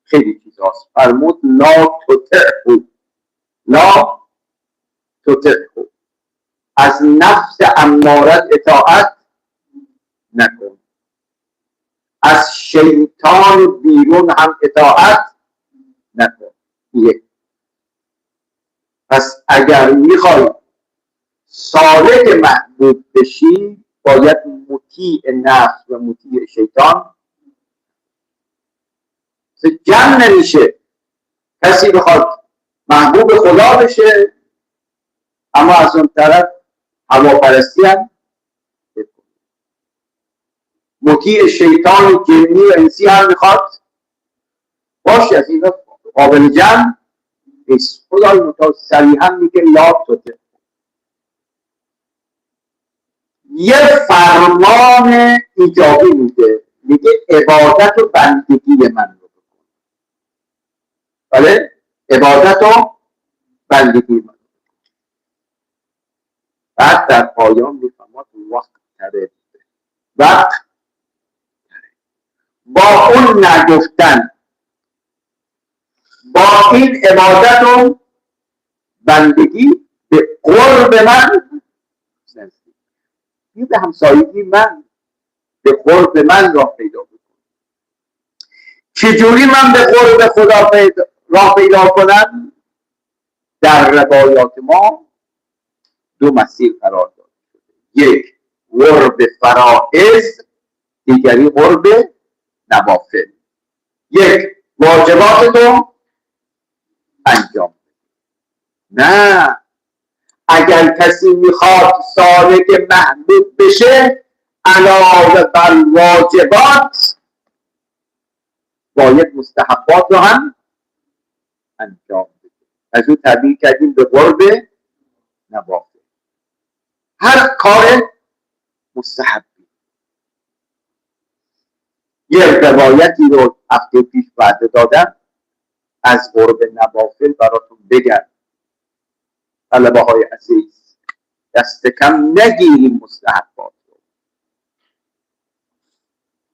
خیلی چیزاست. فرمود لا تطعه، لا تطعه، از نفس امارت اطاعت نکن، از شیطان بیرون هم اطاعت نکن. پس اگر میخوای سالک محبوب بشی باید مطیع نفس و مطیع شیطان. جمع نمیشه کسی بخواد محبوب خدا بشه اما از اون طرف هواپرستی هم مطیع شیطان جنی و انسی هم میخواد باشه، از این قابل جمع نیست. خدای متعال صریحا میگه لا تطع، یه فرمان ایجابی میگه عبادت و بندگی من رو بکن. بله، عبادت و بندگی من رو بکن. بعد در پایان میفرماد وقت تره، وقت با اون نگفتن، با این عبادت و بندگی به قرب من نزدیک، به همسایگی من، به قرب من راه پیدا بکن. چجوری من به قرب خدا راه پیدا کنم؟ در روایات ما دو مسیر قرار داده شده، یک قرب فرائض، دیگری قرب نوافل. یک واجبات تو انجام بده. نه، اگر کسی میخواد سالک محبوب بشه علاوه بر واجبات باید مستحبات رو هم انجام بده. از اون تبدیل کردیم به قرب نوافل. هر کار مستحبی. یه روایتی رو هفته پیش وعده دادم از قرب نوافل براتون بگم. طلبه های عزیز، دست کم نگیریم مستحبات رو.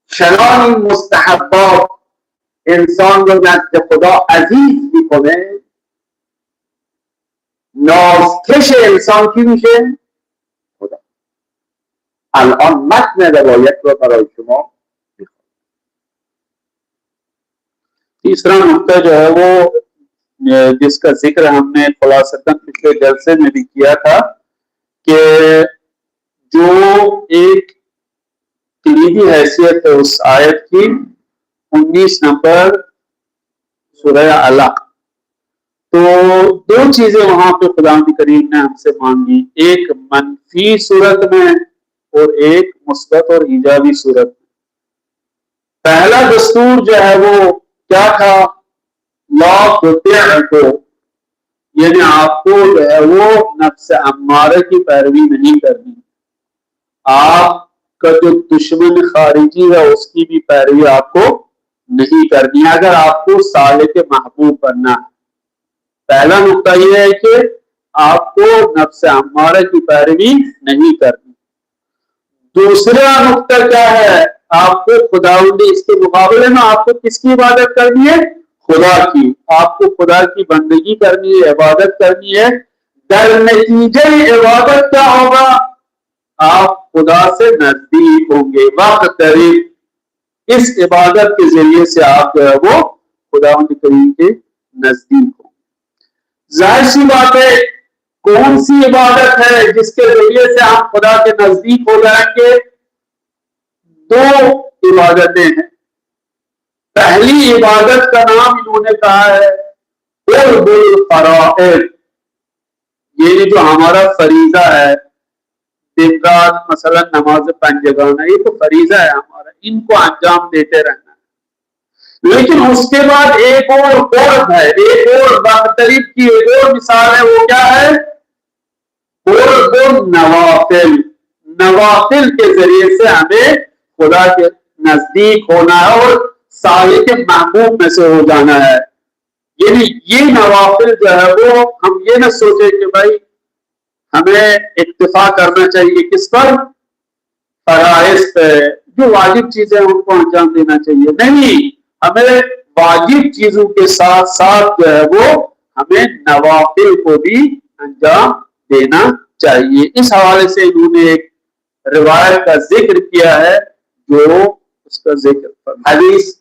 چنان این مستحبات انسان رو نزد خدا عزیز میکنه، نازکش انسان کی میشه؟ خدا. الان متن روایت رو برای شما میخونم. तीसरा नुक्ता जो है वो जिसका जिक्र हमने खुलासतन पिछले जलसे में भी किया था कि जो एक कलीदी हैसियत है उस आयत की 19 नंबर सूरह अलक, तो दो चीजें वहां पे खुदा करीम ने हमसे मांगी, एक मनफी सूरत में और एक मुस्बत और ईजाबी सूरत में। पहला दस्तूर जो है वो क्या था? ला तुतिअहु, यानी आपको जो है वो नफ्स अम्मारे की पैरवी नहीं करनी, आपका जो दुश्मन खारिजी है उसकी भी पैरवी आपको नहीं करनी है अगर आपको सालिक महबूब बनना है। पहला नुक्ता यह है कि आपको नफ्स अम्मारा की पैरवी नहीं करनी। दूसरा नुक्ता क्या है, आपको खुदावंदी, इसके मुकाबले में आपको किसकी इबादत करनी है? खुदा की। आपको खुदा की बंदगी करनी है, इबादत करनी है। दर नतीजे इबादत क्या होगा? आप खुदा से नजदीक होंगे। वक्त करीब इस इबादत के जरिए से आप जो है वो खुदावंद करीम के नजदीक होंगे। जाहिर सी बात है, कौन सी इबादत है जिसके जरिए से आप खुदा के नजदीक हो जाएंगे? दो इबादतें हैं। पहली इबादत का नाम इन्होंने कहा है कुर्बुल फराइद। ये जो हमारा फरीजा है, दिन रात मसलन नमाज पंजगाना, ये तो फरीजा है हमारा, इनको अंजाम देते रहना है। लेकिन उसके बाद एक और कुर्ब है, एक और बकरीब की एक और मिसाल है। वो क्या है? कुर्बुल नवाफिल। नवाफिल के जरिए से हमें खुदा के नजदीक होना है और सालिक महबूब में से हो जाना है। यानी ये नवाफिल जो है वो, हम ये ना सोचे कि भाई हमें इक्तिफा करना चाहिए किस पर? फराइज पे, जो वाजिब चीजें उनको अंजाम देना चाहिए। नहीं, हमें वाजिब चीजों के साथ साथ जो है वो हमें नवाफिल को भी अंजाम देना चाहिए। इस हवाले से इन्होंने एक रिवायत का जिक्र किया है, जो उसका जिक्र हदीस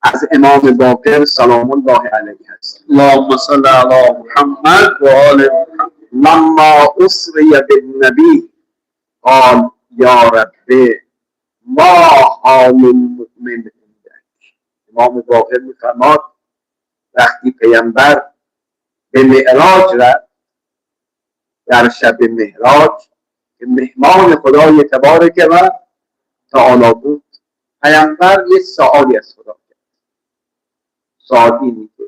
از امام باقر سلام الله علیه است. اللهم صل علی محمد و آل محمد. لما اسری بالنبی قال یا رب ما حال المؤمن عندك. امام باقر میفرماد وقتی پیامبر به معراج رفت، در شب معراج که مهمان خدای تبارک و تعالی بود، پیامبر یه سوالی از خدا کرد. سوال اینی که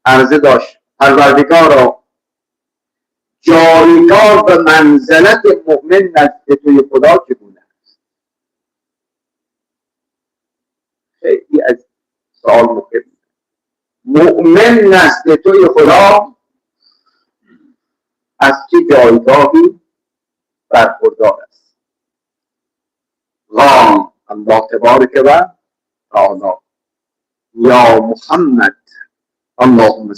عرضه داشت پروردگارا، جایگاه و منزلت مؤمن نزد توی خدا چگونه است؟ خیلی از سوال مهم. مؤمن نزد توی خدا از چه جایگاهی برخوردار است؟ قال الله تبارک و تعالی یا محمد اللهم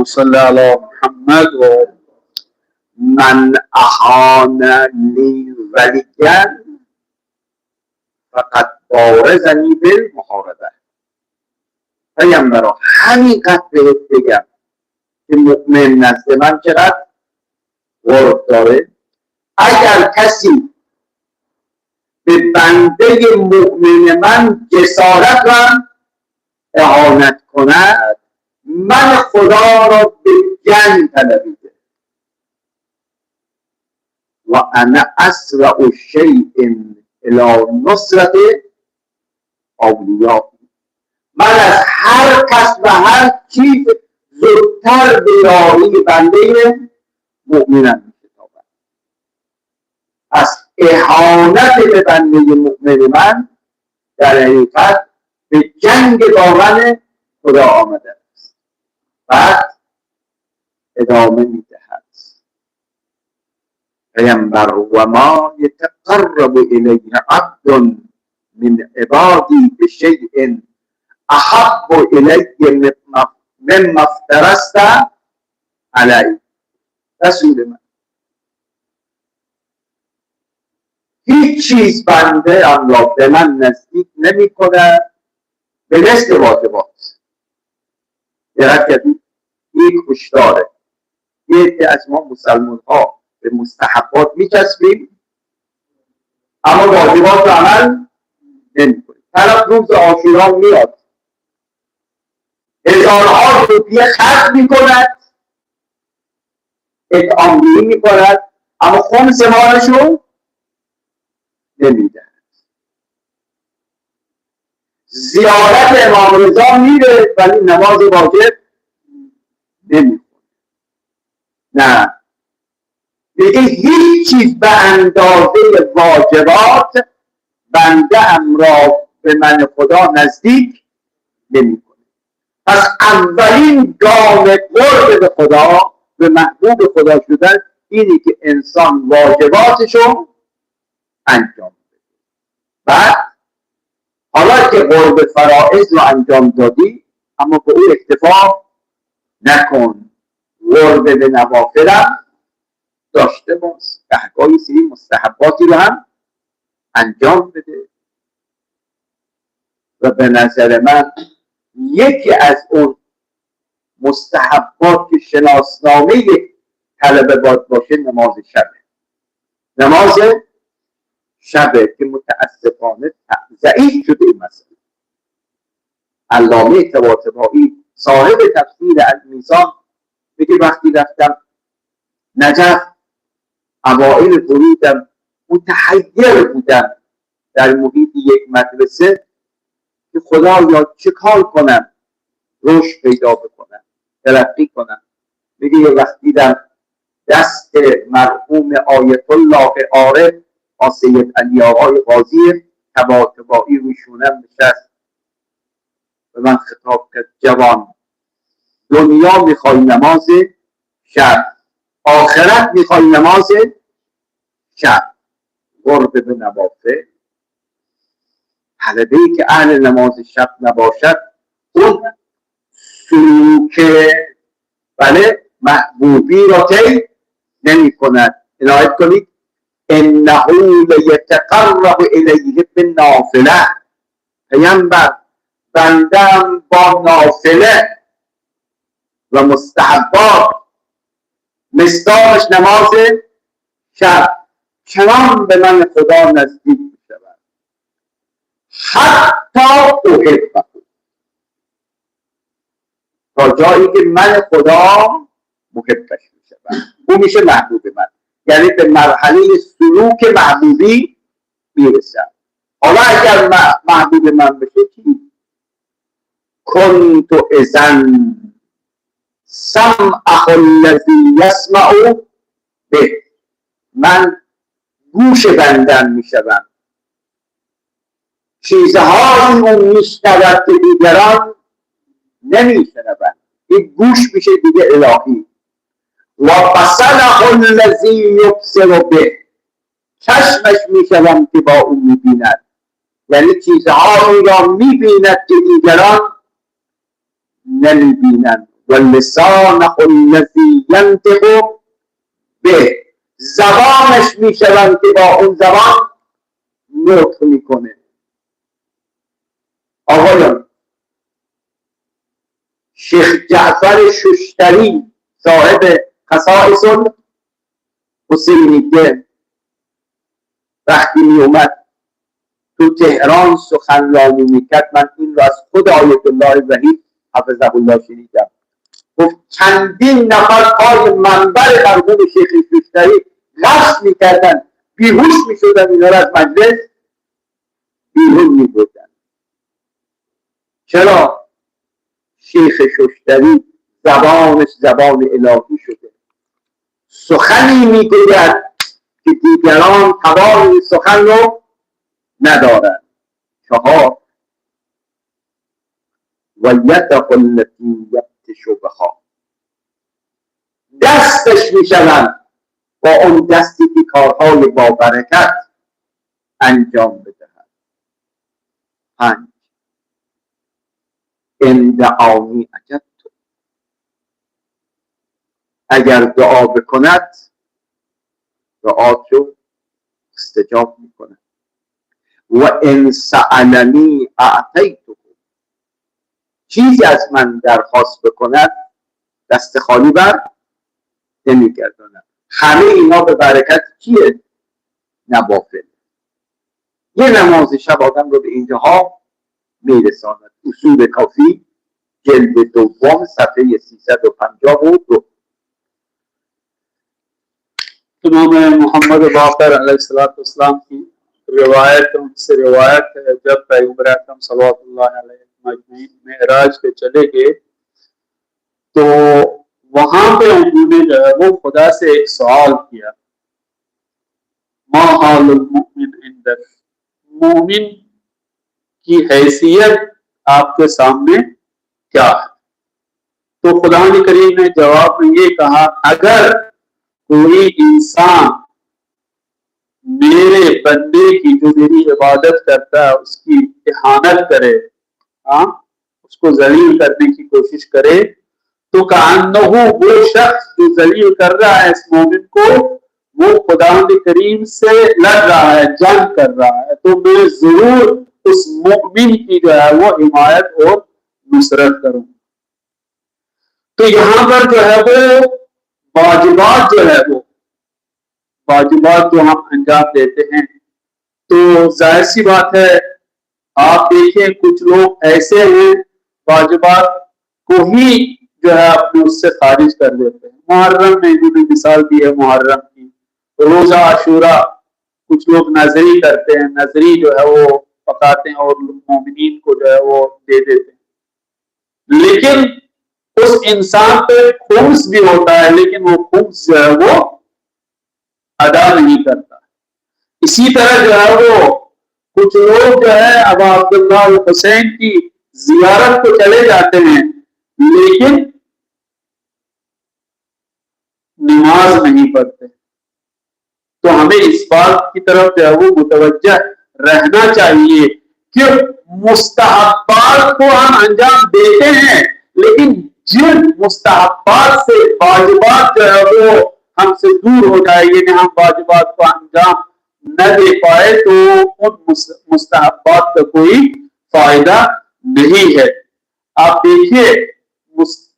صل علی محمد و من احان لی ولیا فقد بارزنی بالمحاربه. پیامبرا همینقدر بهت بگم که مؤمن نزد من چقدر قرب داره. اگر کسی به بنده مؤمن من جسارت و اهانت کند، من خدا را به جنگ طلبیده و انا اسرع شیء الی نصرت اولیاء. من از هر کس و هر چیز زودتر به یاری بنده مؤمنم می‌تابم. از اهانت به بنده مؤمن من در حقیقت به جنگ با من خدا آمده است. بعد ادامه میدهد پیامبر و ما یتقرب الیه عبد من عبادی بشیء احب الی مما افترضت علیه. رسول من، هیچ چیز بنده ام را به من نزدیک نمی کند به مثل واجبات. دقت کردید؟ یک هشداره. یک از ما مسلمان ها به مستحبات میچسبیم اما واجبات رو عمل نمی کنیم. طرف روز عاشورا میاد، هزارها روپیه خرج میکند، اطعامگیری میکند، اما خمس مالش رو نمیدهد. زیارت امام رضا میره ولی نماز واجب نمیخونه. نه، دیگه هیچ چیز به اندازه واجبات بنده ام را به من خدا نزدیک نمیکنه. پس اولین گام قرب به خدا، به محبوب خدا شدن، اینی که انسان واجباتشو انجام بده. بعد حالا که قرب فرائض رو انجام دادی، اما به او اکتفا نکن، قرب به نوافلم داشته باش، گهگاهی سری مستحباتی رو هم انجام بده. و به نظر من یکی از اون مستحبات که شناسنامه طلبه باید باشه نماز شبه. نماز شبه که متاسفانه ضعیف شده این مسئله. علامه طباطبایی صاحب تفسیر المیزان میگه وقتی رفتم نجف اوائل ورودم متحیر بودم در محیط یک مدرسه که خدایا چه کار کنم رشد پیدا بکنم، ترقی کنم. میگه یه وقت دیدم دست مرحوم آیت الله عارف سید علی آقای قاضی طباطبایی روشونم نشست به من خطاب کرد: جوان، دنیا میخوای نماز شب، آخرت میخوای نماز شب، قرب به نوافل. طلبه‌ای که اهل نماز شب نباشد اون سلوک بله محبوبی را طی نمی کند. عنایت کنید: انه لیتقرب الیه بالنافله. پیامبر بندم با نافله و مستحبات مصداقش نماز شب چنان به من خدا نزدیک می شود حتی احبه، تا جایی که من خدا محبش می شود. او میشه محبوب من، یعنی به مرحله سلوک محبوبی میرسم. حالا اگر محبوب من بشه چی؟ کنت اذن سمعه الذی یسمع به. من گوش بندم میشوم، چیزهایی اون میشنود که دیگران نمیشنوند. این گوش میشه دیگه الهی. و بصره الذی یبصر به. چشمش میشوم که با اون میبیند، یعنی چیزهایی را میبیند که دیگران نمیبینند. و لسانه الذی ینطق به. زبانش میشوم که با اون زبان نطق میکنه. آقایان، شیخ جعفر ششتری صاحب خصائص الحسینیه وقتی می اومد تو تهران سخنرانی میکرد، من این را از خود آیت الله وحید حفظه الله شنیدم، گفت چندین نفر پای منبر مرحوم شیخ ششتری غش میکردن، بیهوش میشدن، اینا را از مجلس بیرون میبردن. چرا؟ شیخ ششتری زبانش زبان الهی شده، سخنی میگوید که دیگران توان سخن رو ندارند. 4 و یده التي یبطش بها. دستش میشوند با اون دستی که کارهای با برکت انجام بدهد. 5 ان دعانی اجبت. اگر دعا بکند دعاتو استجاب میکنه. و ان سألنی اعطیته. چیزی از من درخواست بکند دست خالی بر نمیگردانم. همه اینا به برکت کیه؟ نوافل. یه نماز شب آدم رو به اینجاها میرساند. اصول کافی جلد 2 صفحه 352. امام محمد باقر علیہ السلام کی روایت سے روایت ہے، جب پیغمبر اکرم صلوات اللہ علیہ مجمعین معراج پہ چلے گئے تو وہاں پہ انہوں نے جو ہے وہ خدا سے ایک سوال کیا: ما حال المؤمن عندک؟ مومن کی حیثیت آپ کے سامنے کیا ہے؟ تو خدا کریم نے جواب میں یہ کہا اگر کوئی انسان میرے بندے کی جو میری عبادت کرتا ہے اس کی اہانت کرے، اس کو ذلیل کرنے کی کوشش کرے، تو کأنہ وہ شخص جو ذلیل کر رہا ہے اس مومن کو وہ خدا کریم سے لڑ رہا ہے، جنگ کر رہا ہے، تو میں ضرور اس مومن کی جو ہے وہ حمایت اور نصرت کروں۔ تو یہاں پر جو ہے وہ واجبات جو ہے وہ واجبات جو ہم انجام دیتے ہیں، تو ظاہر سی بات ہے آپ دیکھیں کچھ لوگ ایسے ہیں واجبات کو ہی جو ہے اپنے اس سے خارج کر دیتے ہیں۔ محرم میں انہوں نے مثال دی ہے محرم کی، روزہ عاشورہ کچھ لوگ نظری کرتے ہیں، نظری جو ہے وہ پکاتے ہیں اور مومنین کو جو ہے وہ دے دیتے ہیں، لیکن اس انسان پہ خمس بھی ہوتا ہے لیکن وہ خمس جو ہے وہ ادا نہیں کرتا۔ اسی طرح جو ہے وہ کچھ لوگ جو ہے ابا عبداللہ حسین کی زیارت کو چلے جاتے ہیں لیکن نماز نہیں پڑھتے۔ تو ہمیں اس بات کی طرف جو ہے وہ متوجہ رہنا چاہیے کہ مستحبات کو ہم انجام دیتے ہیں لیکن جن مستحبات سے واجبات جو ہے وہ ہم سے دور ہو جائے، یعنی ہم واجبات کو انجام نہ دے پائے تو ان مستحبات کا کوئی فائدہ نہیں ہے۔ آپ دیکھیے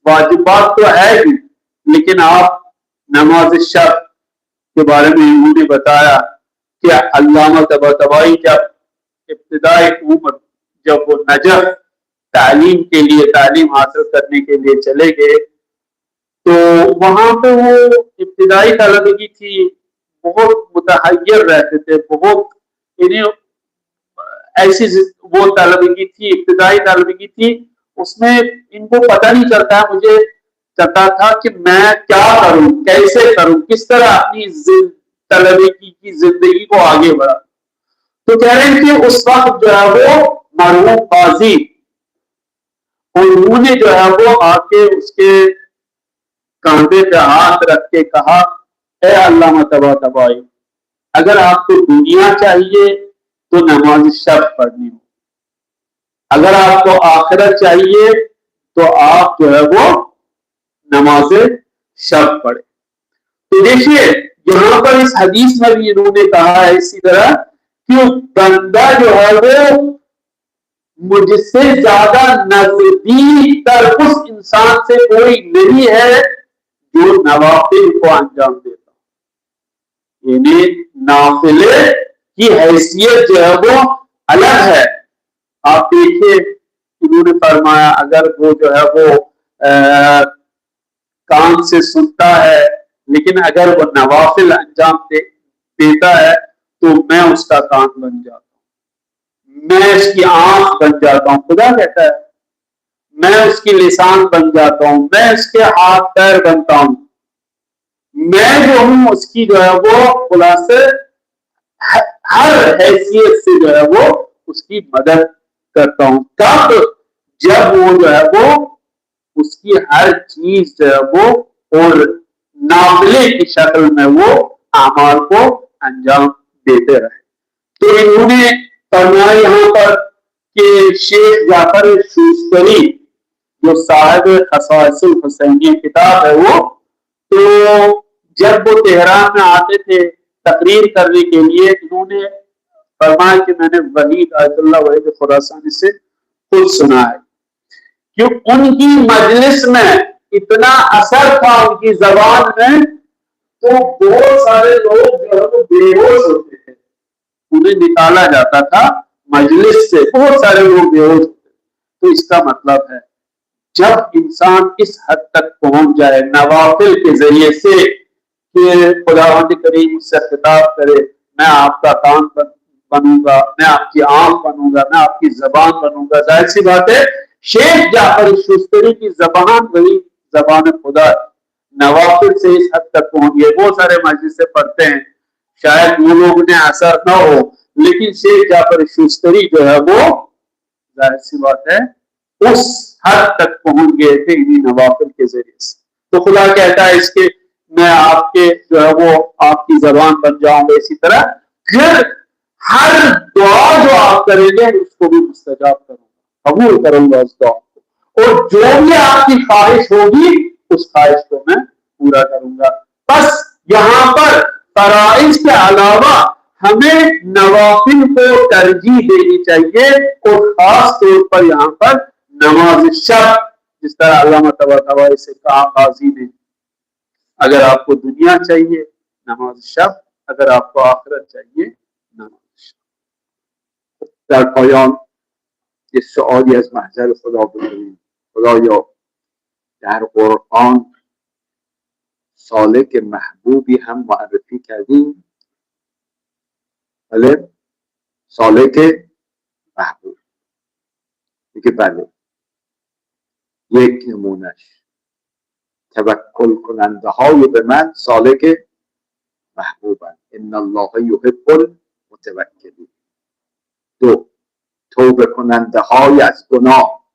واجبات تو ہے بھی، لیکن آپ نماز شب کے بارے میں انہوں نے بتایا کہ علامہ طباطبائی جب ابتدائی عمر جب وہ نجف تعلیم کے لیے تعلیم حاصل کرنے کے لیے چلے گئے تو وہاں پہ وہ ابتدائی طلبگی تھی، بہت متحیر رہتے تھے، بہت یعنی ایسی وہ طلبگی تھی، ابتدائی طلبگی تھی، اس میں ان کو پتہ نہیں چلتا، مجھے چلتا تھا کہ میں کیا کروں، کیسے کروں، کس طرح اپنی طلبگی کی زندگی کو آگے بڑھا۔ تو کہہ رہے ہیں کہ اس وقت جو ہے وہ مرحوم قاضی انہوں نے جو ہے وہ آ کے اس کے کاندھے پہ ہاتھ رکھ کے کہا اے علامہ طباطبائی، اگر آپ کو دنیا چاہیے تو نماز شب پڑھنی ہو، اگر آپ کو آخرت چاہیے تو آپ جو ہے وہ نماز شب پڑھے۔ تو دیکھیے یہاں پر اس حدیث میں بھی انہوں نے کہا ہے اسی طرح کہ بندہ جو ہے وہ مجھ سے زیادہ نزدیک تر اس انسان سے کوئی نہیں ہے جو نوافل کو انجام دیتا، یعنی نافلے کی حیثیت جو ہے وہ الگ ہے۔ آپ دیکھیے انہوں نے فرمایا اگر وہ جو ہے وہ کان سے سنتا ہے لیکن اگر وہ نوافل انجام دیتا ہے تو میں اس کا کان بن جاتا ہوں، میں اس کی آنکھ بن جاتا ہوں، خدا کہتا ہے میں اس کی لسان بن جاتا ہوں، میں اس کے ہاتھ پیر بنتا ہوں، میں جو ہوں اس کی جو ہے وہ خلاصے ہر حیثیت سے جو ہے وہ اس کی مدد کرتا ہوں۔ کب؟ جب وہ جو ہے وہ اس کی ہر چیز جو ہے وہ اور نافلے کی شکل میں وہ اعمال کو انجام دیتے رہے۔ تو انہوں نے فرمایا یہاں پر کہ شیخ جعفر شوستری جو صاحب خصائص الحسینیہ کتاب ہے وہ، تو جب وہ تہران میں آتے تھے تقریر کرنے کے لیے انہوں نے فرمایا کہ میں نے وحید آیت اللہ وحید خراسانی سے خود سنا ہے کہ ان کی مجلس میں اتنا اثر تھا ان کی زبان میں تو بہت سارے لوگ جو ہے وہ بے ہوش ہوتے تھے، انہیں نکالا جاتا تھا مجلس سے، بہت سارے لوگ بے ہوش ہوتے تھے۔ تو اس کا مطلب ہے جب انسان اس حد تک پہنچ جائے نوافل کے ذریعے سے کہ خداوند کریم اس سے خطاب کرے میں آپ کا کان بنوں گا، میں آپ کی آنکھ بنوں گا، میں آپ کی زبان بنوں گا، ظاہر سی بات ہے شیخ جعفر شوستری کی زبان وہی زبان خدا، نوافل سے اس حد تک پہنچ گئے۔ بہت سارے مجلس سے پڑھتے ہیں شاید وہ لوگ نے اثر نہ ہو، لیکن شیخ جعفر شوستری جو ہے وہ ظاہر سی بات ہے اس حد تک پہنچ گئے تھے انہی نوافل کے ذریعے سے. تو خدا کہتا ہے اس کے میں آپ کے جو ہے وہ آپ کی زبان بن جاؤں گا. اسی طرح پھر ہر دعا جو آپ کریں گے اس کو بھی مستجاب کروں گا, قبول کروں گا اس دعا کو, اور جو بھی آپ کی خواہش ہوگی اس خواہش کو میں پورا کروں گا. بس یہاں پر فرائض کے علاوہ ہمیں نوافل کو ترجیح دینی چاہیے, اور خاص طور پر یہاں پر نماز شب, جس طرح علامہ طباطبائی سے کہا قاضی نے, اگر آپ کو دنیا چاہیے نماز شب, اگر آپ کو آخرت چاہیے نماز شب. در پایان یه سؤالی از محضر خدا بکنیم. خدایا در قرآن سالک محبوبی هم معرفی کردیم. بله سالک محبوب میگه بله. یک نمونش توکل کننده های به من سالک محبوبن. ان الله یحب المتوکلین. دو توبه کننده های از گناه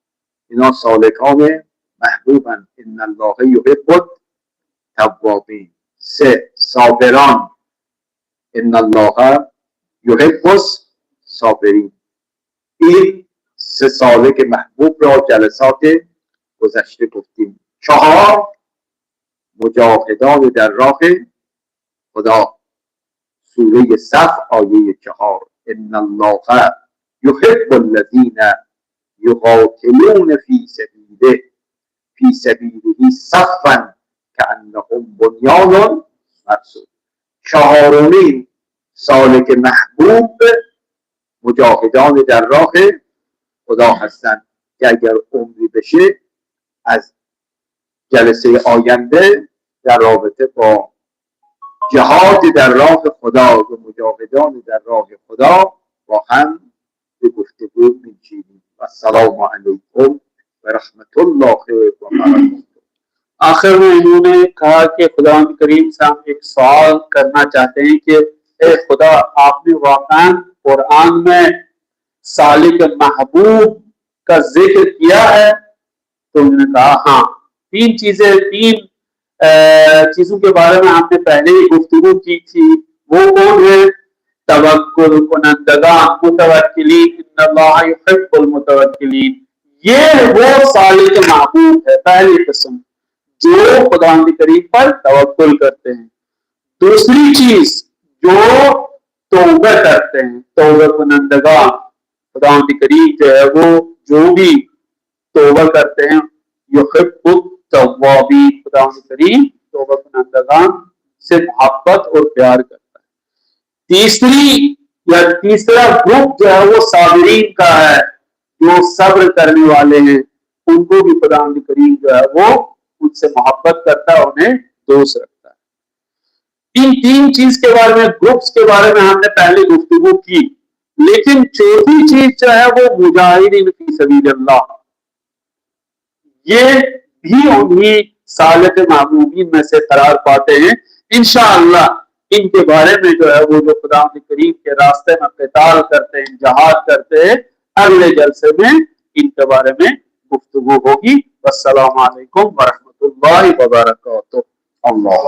اینا سالکان محبوبن. ان الله یحب التوابین. سه صابران ان الله یحب الصابرین. این سه سالک محبوب را جلسات گذشته گفتیم. چهار مجاهدان در راه خدا. سوره صف آیه 4 ان الله یحب الذین یقاتلون فی سبیله صفا کانهم بنیان مرصوص. چهارمین سالک محبوب مجاهدان در راه خدا هستند که اگر عمری بشه از جلسه آینده در رابطه با جهاد در راه خدا و مجاهدان در راه خدا با هم به گفتگو می‌چینیم. و السلام علیکم و رحمت الله و برکاته. آخر میں انہوں نے کہا کہ خدا کریم سے ہم ایک سوال کرنا چاہتے ہیں کہ اے خدا, آپ نے واقعاً قرآن میں سالک محبوب کا ذکر کیا ہے؟ تو انہوں نے کہا ہاں. تین چیزوں کے بارے میں ہم نے پہلے ہی گفتگو کی تھی. وہ کون ہے؟ توکل کنندگان, متوکلین, ان اللہ یحب المتوکلین. یہ وہ سالک محبوب ہے, پہلی قسم, جو خدا کریم پر توکل کرتے ہیں. دوسری چیز جو توبہ کرتے ہیں, توبہ کنندگان. خدا کریم جو ہے وہ جو بھی توبہ کرتے ہیں یحب التوابین, خدا کریم توبہ کنندگان سے محبت اور پیار کرتا ہے. تیسرا گروپ جو ہے وہ صابرین کا ہے, جو صبر کرنے والے ہیں. ان کو بھی خدا کریم جو ہے وہ ان سے محبت کرتا ہے, انہیں دوست رکھتا ہے. ان تین چیز کے بارے میں, گروپس کے بارے میں ہم نے پہلے گفتگو کی. لیکن چوتھی چیز جو ہے وہ مجاہدین فی سبیل اللہ, یہ بھی انہی سالک محبوبین میں سے قرار پاتے ہیں. انشاءاللہ ان کے بارے میں جو ہے وہ جو خدا کریم کے راستے میں قتال کرتے ہیں, جہاد کرتے ہیں, اگلے جلسے میں ان کے بارے میں گفتگو ہوگی. والسلام علیکم ورحمۃ اللہ وبرکاتہ. اللہ